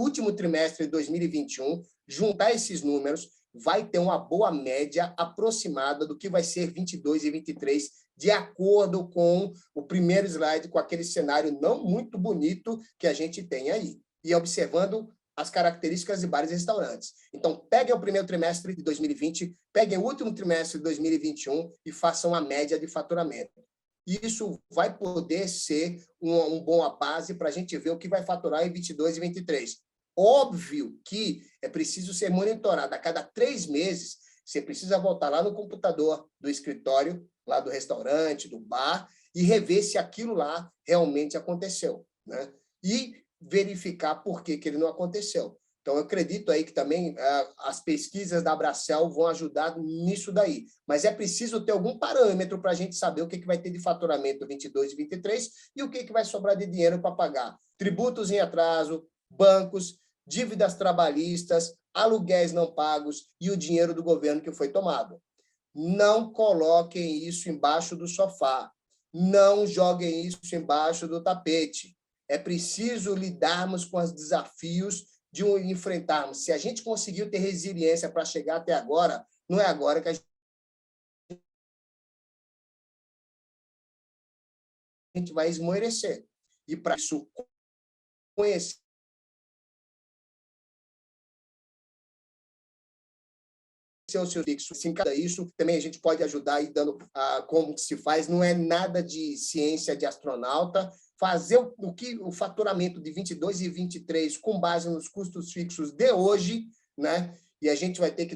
último trimestre de 2021, juntar esses números, vai ter uma boa média aproximada do que vai ser 22 e 23, de acordo com o primeiro slide, com aquele cenário não muito bonito que a gente tem aí. E observando as características de bares e restaurantes. Então, peguem o primeiro trimestre de 2020, peguem o último trimestre de 2021 e façam a média de faturamento. Isso vai poder ser uma boa base para a gente ver o que vai faturar em 22 e 23. Óbvio que é preciso ser monitorado. A cada 3 meses, você precisa voltar lá no computador do escritório, lá do restaurante, do bar, e rever se aquilo lá realmente aconteceu, né? E verificar por que ele não aconteceu. Então, eu acredito aí que também as pesquisas da Abracel vão ajudar nisso daí. Mas é preciso ter algum parâmetro para a gente saber o que vai ter de faturamento 22 e 23 e o que vai sobrar de dinheiro para pagar tributos em atraso, bancos, dívidas trabalhistas, aluguéis não pagos e o dinheiro do governo que foi tomado. Não coloquem isso embaixo do sofá. Não joguem isso embaixo do tapete. É preciso lidarmos com os desafios de enfrentarmos. Se a gente conseguiu ter resiliência para chegar até agora, não é agora que a gente vai esmorecer. E, para isso, conhecer o seu fixo. Se encaixa isso, também a gente pode ajudar aí dando como se faz. Não é nada de ciência de astronauta. Fazer o faturamento de 22 e 23 com base nos custos fixos de hoje, né? E a gente vai ter que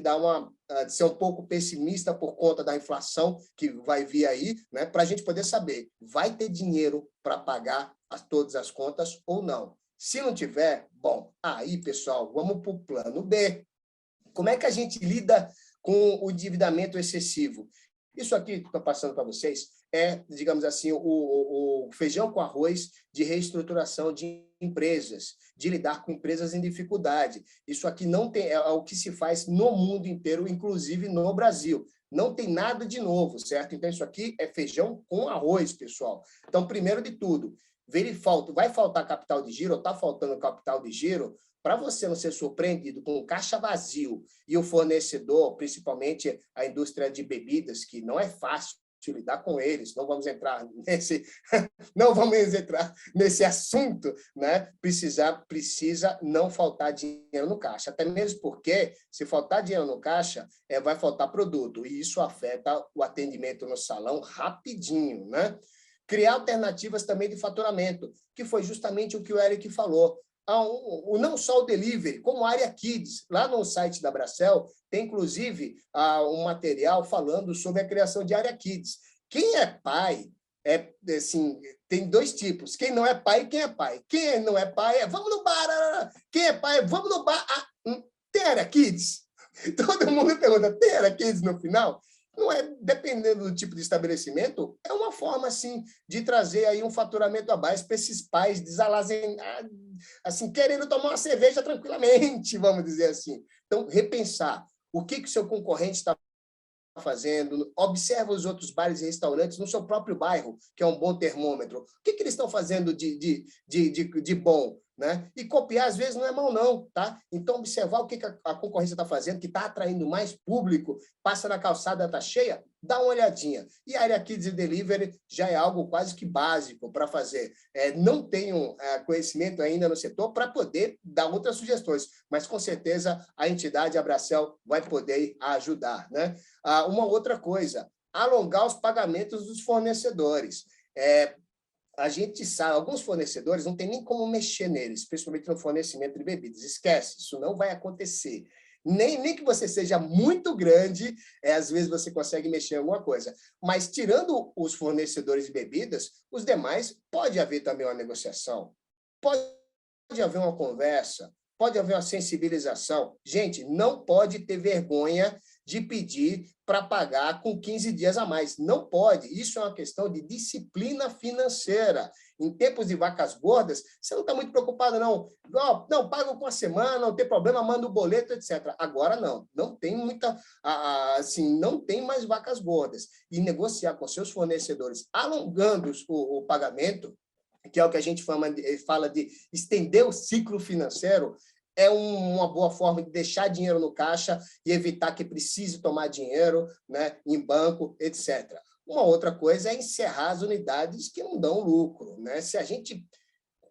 ser um pouco pessimista por conta da inflação que vai vir aí, né? Para a gente poder saber, vai ter dinheiro para pagar todas as contas ou não. Se não tiver, bom, aí, pessoal, vamos para o plano B. Como é que a gente lida com o endividamento excessivo? Isso aqui que estou passando para vocês digamos assim, o feijão com arroz de reestruturação de empresas, de lidar com empresas em dificuldade. Isso aqui não tem, é o que se faz no mundo inteiro, inclusive no Brasil. Não tem nada de novo, certo? Então, isso aqui é feijão com arroz, pessoal. Então, primeiro de tudo, vai faltar capital de giro, ou está faltando capital de giro, para você não ser surpreendido com o caixa vazio e o fornecedor, principalmente a indústria de bebidas, que não é fácil lidar com eles, não vamos entrar nesse assunto, né? Precisa não faltar dinheiro no caixa, até mesmo porque, se faltar dinheiro no caixa, vai faltar produto, e isso afeta o atendimento no salão rapidinho, né? Criar alternativas também de faturamento, que foi justamente o que o Eric falou. Não só o delivery, como a área Kids. Lá no site da Bracel, tem, inclusive, um material falando sobre a criação de área Kids. Quem é pai, assim, tem dois tipos. Quem não é pai e quem é pai. Quem não é pai vamos no bar. Quem é pai, vamos no bar. Tem área Kids? Todo mundo pergunta, tem área Kids no final? Não é, dependendo do tipo de estabelecimento, é uma forma, assim, de trazer aí um faturamento a mais para esses pais assim, querendo tomar uma cerveja tranquilamente, vamos dizer assim. Então, repensar o que o seu concorrente está fazendo, observa os outros bares e restaurantes no seu próprio bairro, que é um bom termômetro. O que eles estão fazendo de bom? Né? E copiar, às vezes, não é mal, não. Tá? Então, observar o que a concorrência está fazendo, que está atraindo mais público, passa na calçada, está cheia, dá uma olhadinha. E a área Kids e Delivery já é algo quase que básico para fazer. Não tenho conhecimento ainda no setor para poder dar outras sugestões, mas, com certeza, a entidade, a Bracel, vai poder ajudar. Né? Uma outra coisa, alongar os pagamentos dos fornecedores. A gente sabe, alguns fornecedores não tem nem como mexer neles, principalmente no fornecimento de bebidas. Esquece, isso não vai acontecer. Nem que você seja muito grande, às vezes você consegue mexer em alguma coisa. Mas, tirando os fornecedores de bebidas, os demais, pode haver também uma negociação, pode haver uma conversa, pode haver uma sensibilização. Gente, não pode ter vergonha de pedir para pagar com 15 dias a mais. Não pode. Isso é uma questão de disciplina financeira. Em tempos de vacas gordas, você não está muito preocupado, não. Não, pago com a semana, não tem problema, manda o boleto, etc. Agora, não. Não tem não tem mais vacas gordas. E negociar com seus fornecedores, alongando o pagamento, que é o que a gente fala de estender o ciclo financeiro, é uma boa forma de deixar dinheiro no caixa e evitar que precise tomar dinheiro, né, em banco, etc. Uma outra coisa é encerrar as unidades que não dão lucro. Né? Se a gente...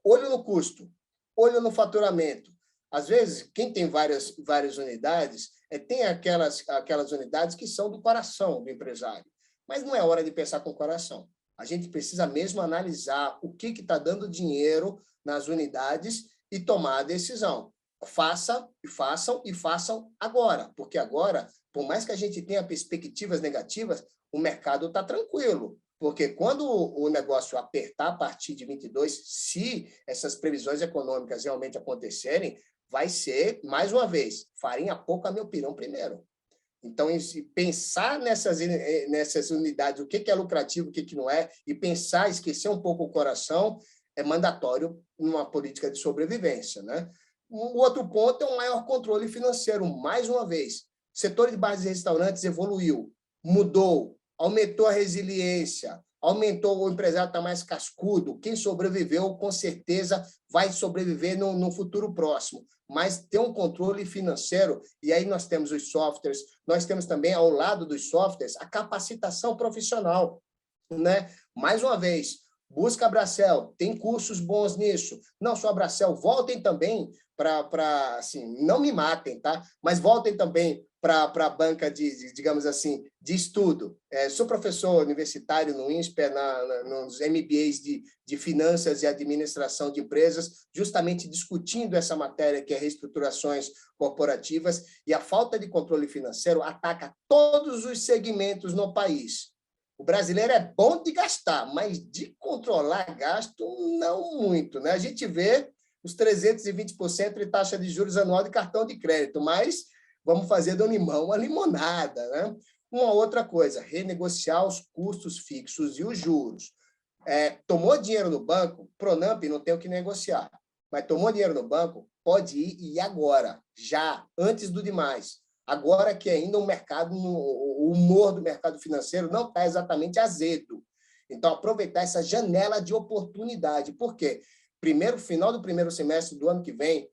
Olho no custo, olho no faturamento. Às vezes, quem tem várias unidades, tem aquelas unidades que são do coração do empresário. Mas não é hora de pensar com o coração. A gente precisa mesmo analisar o que está dando dinheiro nas unidades e tomar a decisão. Façam agora, porque agora, por mais que a gente tenha perspectivas negativas, o mercado está tranquilo, porque quando o negócio apertar a partir de 22, se essas previsões econômicas realmente acontecerem, vai ser, mais uma vez, farinha pouca, meu pirão primeiro. Então, pensar nessas unidades, o que é lucrativo, o que não é, e pensar, esquecer um pouco o coração, é mandatório numa política de sobrevivência, né? O outro ponto é um maior controle financeiro. Mais uma vez, o setor de bares e restaurantes evoluiu, mudou, aumentou a resiliência, aumentou, o empresário está mais cascudo. Quem sobreviveu, com certeza, vai sobreviver no futuro próximo. Mas tem um controle financeiro, e aí nós temos os softwares, nós temos também, ao lado dos softwares, a capacitação profissional. Né? Mais uma vez, busca a Bracel, tem cursos bons nisso. Não só a Bracel, voltem também para assim, não me matem, tá? Mas voltem também para a banca digamos assim, de estudo. Sou professor universitário no INSPER, nos MBAs de Finanças e Administração de Empresas, justamente discutindo essa matéria que é reestruturações corporativas, e a falta de controle financeiro ataca todos os segmentos no país. O brasileiro é bom de gastar, mas de controlar gasto, não muito. Né? A gente vê os 320% de taxa de juros anual de cartão de crédito, mas vamos fazer do limão uma limonada. Né? Uma outra coisa, renegociar os custos fixos e os juros. Tomou dinheiro no banco, Pronamp não tem o que negociar, mas tomou dinheiro no banco, pode ir e agora, já, antes do demais. Agora que ainda o humor do mercado financeiro não está exatamente azedo. Então, aproveitar essa janela de oportunidade. Por quê? Final do primeiro semestre do ano que vem,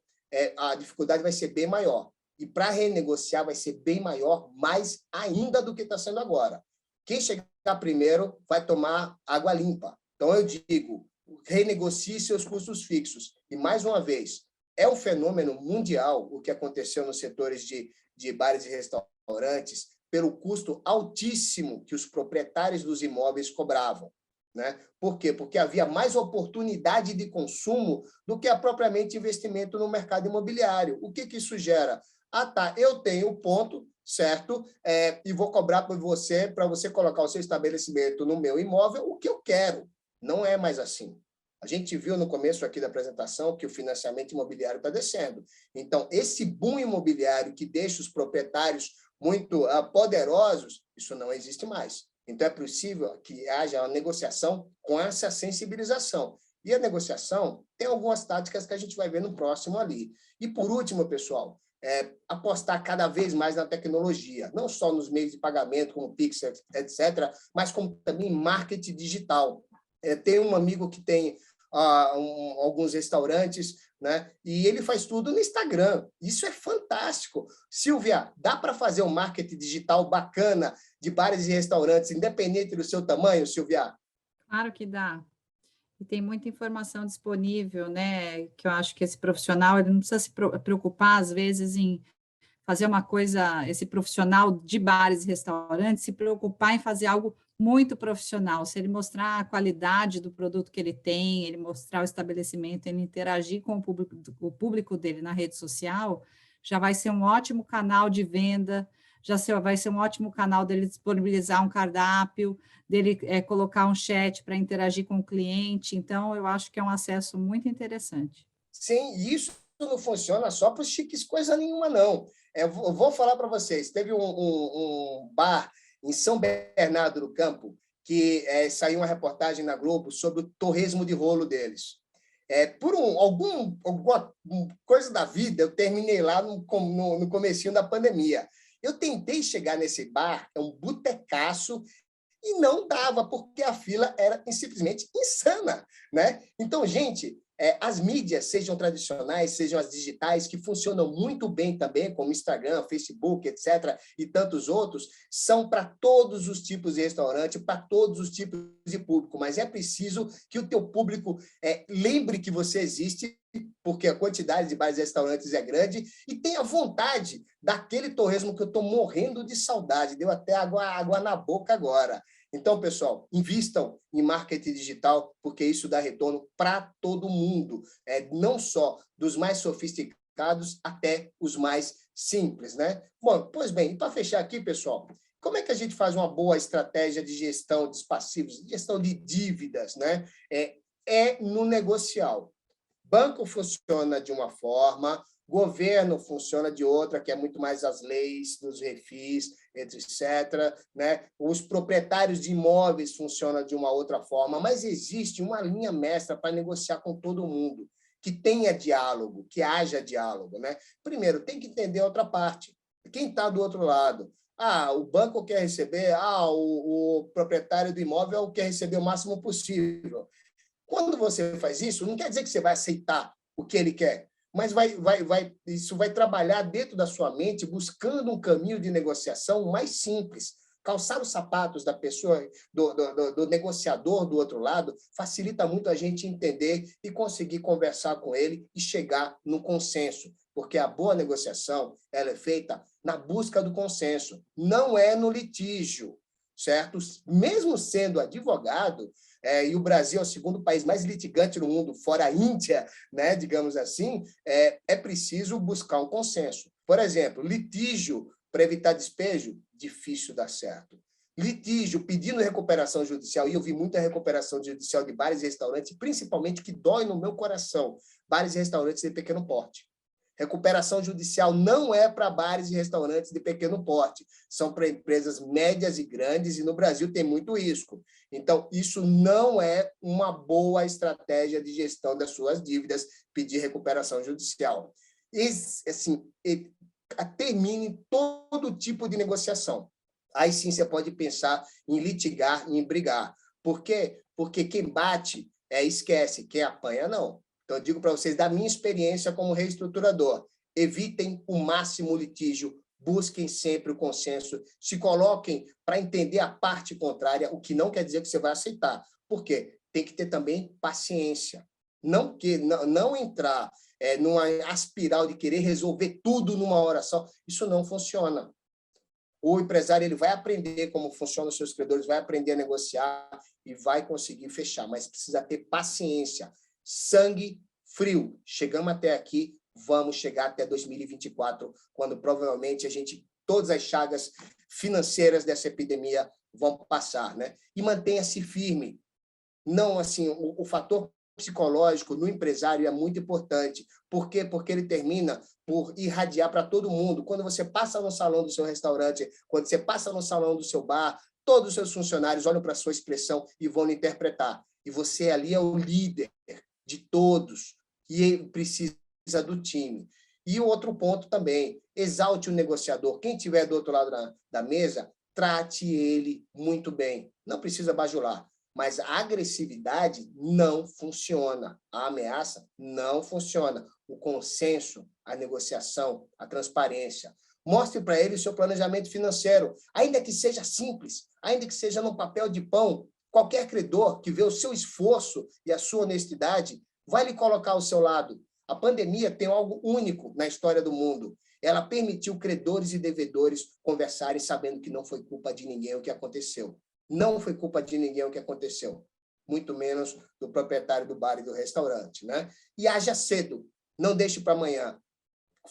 a dificuldade vai ser bem maior. E para renegociar vai ser bem maior, mais ainda do que está sendo agora. Quem chegar primeiro vai tomar água limpa. Então, eu digo, renegocie seus custos fixos. E, mais uma vez, é um fenômeno mundial o que aconteceu nos setores de bares e restaurantes pelo custo altíssimo que os proprietários dos imóveis cobravam. Né? Por quê? Porque havia mais oportunidade de consumo do que propriamente investimento no mercado imobiliário. O que isso gera? Ah, tá, eu tenho o ponto, certo? E vou cobrar para você colocar o seu estabelecimento no meu imóvel o que eu quero. Não é mais assim. A gente viu no começo aqui da apresentação que o financiamento imobiliário está descendo. Então, esse boom imobiliário que deixa os proprietários muito poderosos, isso não existe mais. Então, é possível que haja uma negociação com essa sensibilização. E a negociação tem algumas táticas que a gente vai ver no próximo ali. E, por último, pessoal, apostar cada vez mais na tecnologia, não só nos meios de pagamento, como Pix, etc., mas como também em marketing digital. Tem um amigo que tem alguns restaurantes, né? E ele faz tudo no Instagram. Isso é fantástico. Silvia, dá para fazer um marketing digital bacana de bares e restaurantes, independente do seu tamanho, Silvia? Claro que dá. E tem muita informação disponível, né? Que eu acho que esse profissional ele não precisa se preocupar, às vezes, em fazer uma coisa, esse profissional de bares e restaurantes, se preocupar em fazer algo muito profissional. Se ele mostrar a qualidade do produto que ele tem, ele mostrar o estabelecimento, ele interagir com o público dele na rede social, já vai ser um ótimo canal de venda, vai ser um ótimo canal dele disponibilizar um cardápio, dele colocar um chat para interagir com o cliente. Então, eu acho que é um acesso muito interessante. Sim, isso não funciona só para os chiques coisa nenhuma, não. Eu vou falar para vocês, teve um bar em São Bernardo do Campo que saiu uma reportagem na Globo sobre o torresmo de rolo deles. Por alguma coisa da vida, eu terminei lá no comecinho da pandemia. Eu tentei chegar nesse bar, é um botecaço, e não dava, porque a fila era simplesmente insana, né? Então, gente, as mídias, sejam tradicionais, sejam as digitais, que funcionam muito bem também, como Instagram, Facebook, etc., e tantos outros, são para todos os tipos de restaurante, para todos os tipos de público, mas é preciso que o teu público lembre que você existe, porque a quantidade de bares e restaurantes é grande, e tenha vontade daquele torresmo que eu estou morrendo de saudade, deu até água na boca agora. Então, pessoal, invistam em marketing digital, porque isso dá retorno para todo mundo, não só dos mais sofisticados até os mais simples, né? Bom, pois bem, e para fechar aqui, pessoal, como é que a gente faz uma boa estratégia de gestão dos passivos, de gestão de dívidas, né? No negocial. Banco funciona de uma forma, governo funciona de outra, que é muito mais as leis dos refis, etc., né? Os proprietários de imóveis funcionam de uma outra forma, mas existe uma linha mestra para negociar com todo mundo, que tenha diálogo, que haja diálogo, né? Primeiro, tem que entender a outra parte. Quem está do outro lado? O banco quer receber, o proprietário do imóvel quer receber o máximo possível. Quando você faz isso, não quer dizer que você vai aceitar o que ele quer, mas isso vai trabalhar dentro da sua mente, buscando um caminho de negociação mais simples. Calçar os sapatos da pessoa, do negociador do outro lado, facilita muito a gente entender e conseguir conversar com ele e chegar no consenso, porque a boa negociação ela é feita na busca do consenso, não é no litígio, certo? Mesmo sendo advogado, e o Brasil é o segundo país mais litigante no mundo, fora a Índia, né, digamos assim, é preciso buscar um consenso. Por exemplo, litígio para evitar despejo, difícil dar certo. Litígio pedindo recuperação judicial, e eu vi muita recuperação judicial de bares e restaurantes, principalmente que dói no meu coração, bares e restaurantes de pequeno porte. Recuperação judicial não é para bares e restaurantes de pequeno porte, são para empresas médias e grandes, e no Brasil tem muito risco. Então, isso não é uma boa estratégia de gestão das suas dívidas, pedir recuperação judicial. Termine todo tipo de negociação. Aí sim você pode pensar em litigar, em brigar. Por quê? Porque quem bate esquece, quem apanha não. Então, eu digo para vocês, da minha experiência como reestruturador, evitem o máximo litígio, busquem sempre o consenso, se coloquem para entender a parte contrária, o que não quer dizer que você vai aceitar. Por quê? Tem que ter também paciência. Não entrar numa espiral de querer resolver tudo numa hora só. Isso não funciona. O empresário ele vai aprender como funcionam os seus credores, vai aprender a negociar e vai conseguir fechar, mas precisa ter paciência, sangue frio. Chegamos até aqui, vamos chegar até 2024, quando provavelmente todas as chagas financeiras dessa epidemia vão passar, né? E mantenha-se firme. Não, assim, o fator psicológico no empresário é muito importante. Por quê? Porque ele termina por irradiar para todo mundo. Quando você passa no salão do seu restaurante, quando você passa no salão do seu bar, todos os seus funcionários olham para a sua expressão e vão lhe interpretar. E você ali é o líder de todos e precisa do time. E o outro ponto também, exalte o negociador. Quem estiver do outro lado da mesa, trate ele muito bem. Não precisa bajular. Mas a agressividade não funciona. A ameaça não funciona. O consenso, a negociação, a transparência. Mostre para ele o seu planejamento financeiro, ainda que seja simples, ainda que seja num papel de pão. Qualquer credor que vê o seu esforço e a sua honestidade vai lhe colocar ao seu lado. A pandemia tem algo único na história do mundo. Ela permitiu credores e devedores conversarem sabendo que não foi culpa de ninguém o que aconteceu. Não foi culpa de ninguém o que aconteceu, muito menos do proprietário do bar e do restaurante, né? E haja cedo, não deixe para amanhã.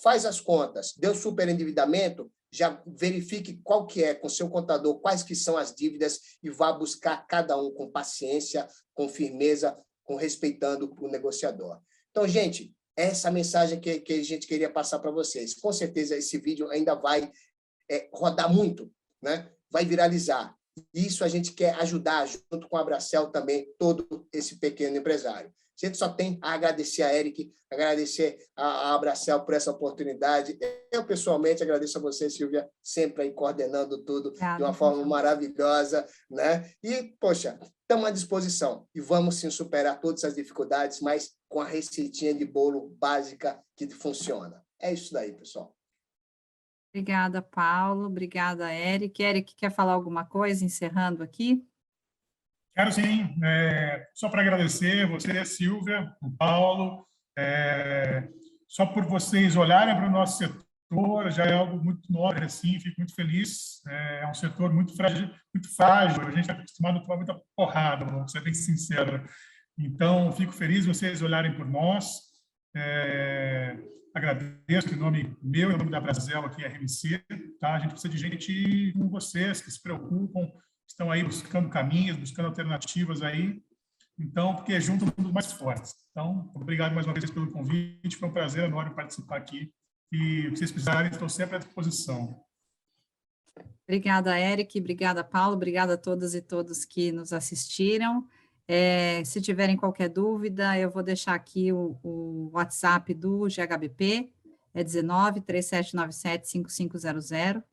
Faz as contas, deu superendividamento, já verifique qual que é com seu contador, quais que são as dívidas e vá buscar cada um com paciência, com firmeza, respeitando o negociador. Então, gente, essa é a mensagem que a gente queria passar para vocês. Com certeza esse vídeo ainda vai rodar muito, né? Vai viralizar. Isso a gente quer ajudar, junto com a Abracel também, todo esse pequeno empresário. A gente só tem a agradecer a Eric, agradecer a Abracel por essa oportunidade. Eu, pessoalmente, agradeço a você, Silvia, sempre aí coordenando tudo de uma forma maravilhosa, né? E, poxa, estamos à disposição e vamos, sim, superar todas as dificuldades, mas com a receitinha de bolo básica que funciona. É isso daí, pessoal. Obrigada, Paulo. Obrigada, Eric. Eric, quer falar alguma coisa, encerrando aqui? Quero sim. Só para agradecer você, Silvia, o Paulo. Só por vocês olharem para o nosso setor, já é algo muito nobre, assim, fico muito feliz. É um setor muito frágil, muito frágil. A gente é acostumado a tomar muita porrada, vou ser bem sincero. Então, fico feliz vocês olharem por nós. Agradeço em nome meu e em nome da Abracel aqui, RMC. Tá? A gente precisa de gente como vocês, que se preocupam, estão aí buscando caminhos, buscando alternativas aí. Então, porque junto somos mais fortes. Então, obrigado mais uma vez pelo convite. Foi um prazer enorme participar aqui. E se vocês precisarem, estou sempre à disposição. Obrigada, Eric. Obrigada, Paulo. Obrigada a todas e todos que nos assistiram. Se tiverem qualquer dúvida, eu vou deixar aqui o WhatsApp do GHBP, é 19-3797-5500,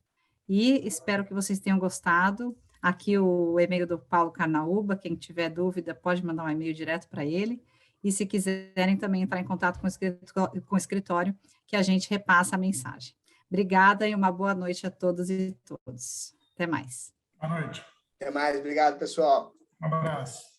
e espero que vocês tenham gostado. Aqui o e-mail do Paulo Carnaúba, quem tiver dúvida pode mandar um e-mail direto para ele, e se quiserem também entrar em contato com o escritório, que a gente repassa a mensagem. Obrigada e uma boa noite a todas e todos. Até mais. Boa noite. Até mais. Obrigado, pessoal. Um abraço.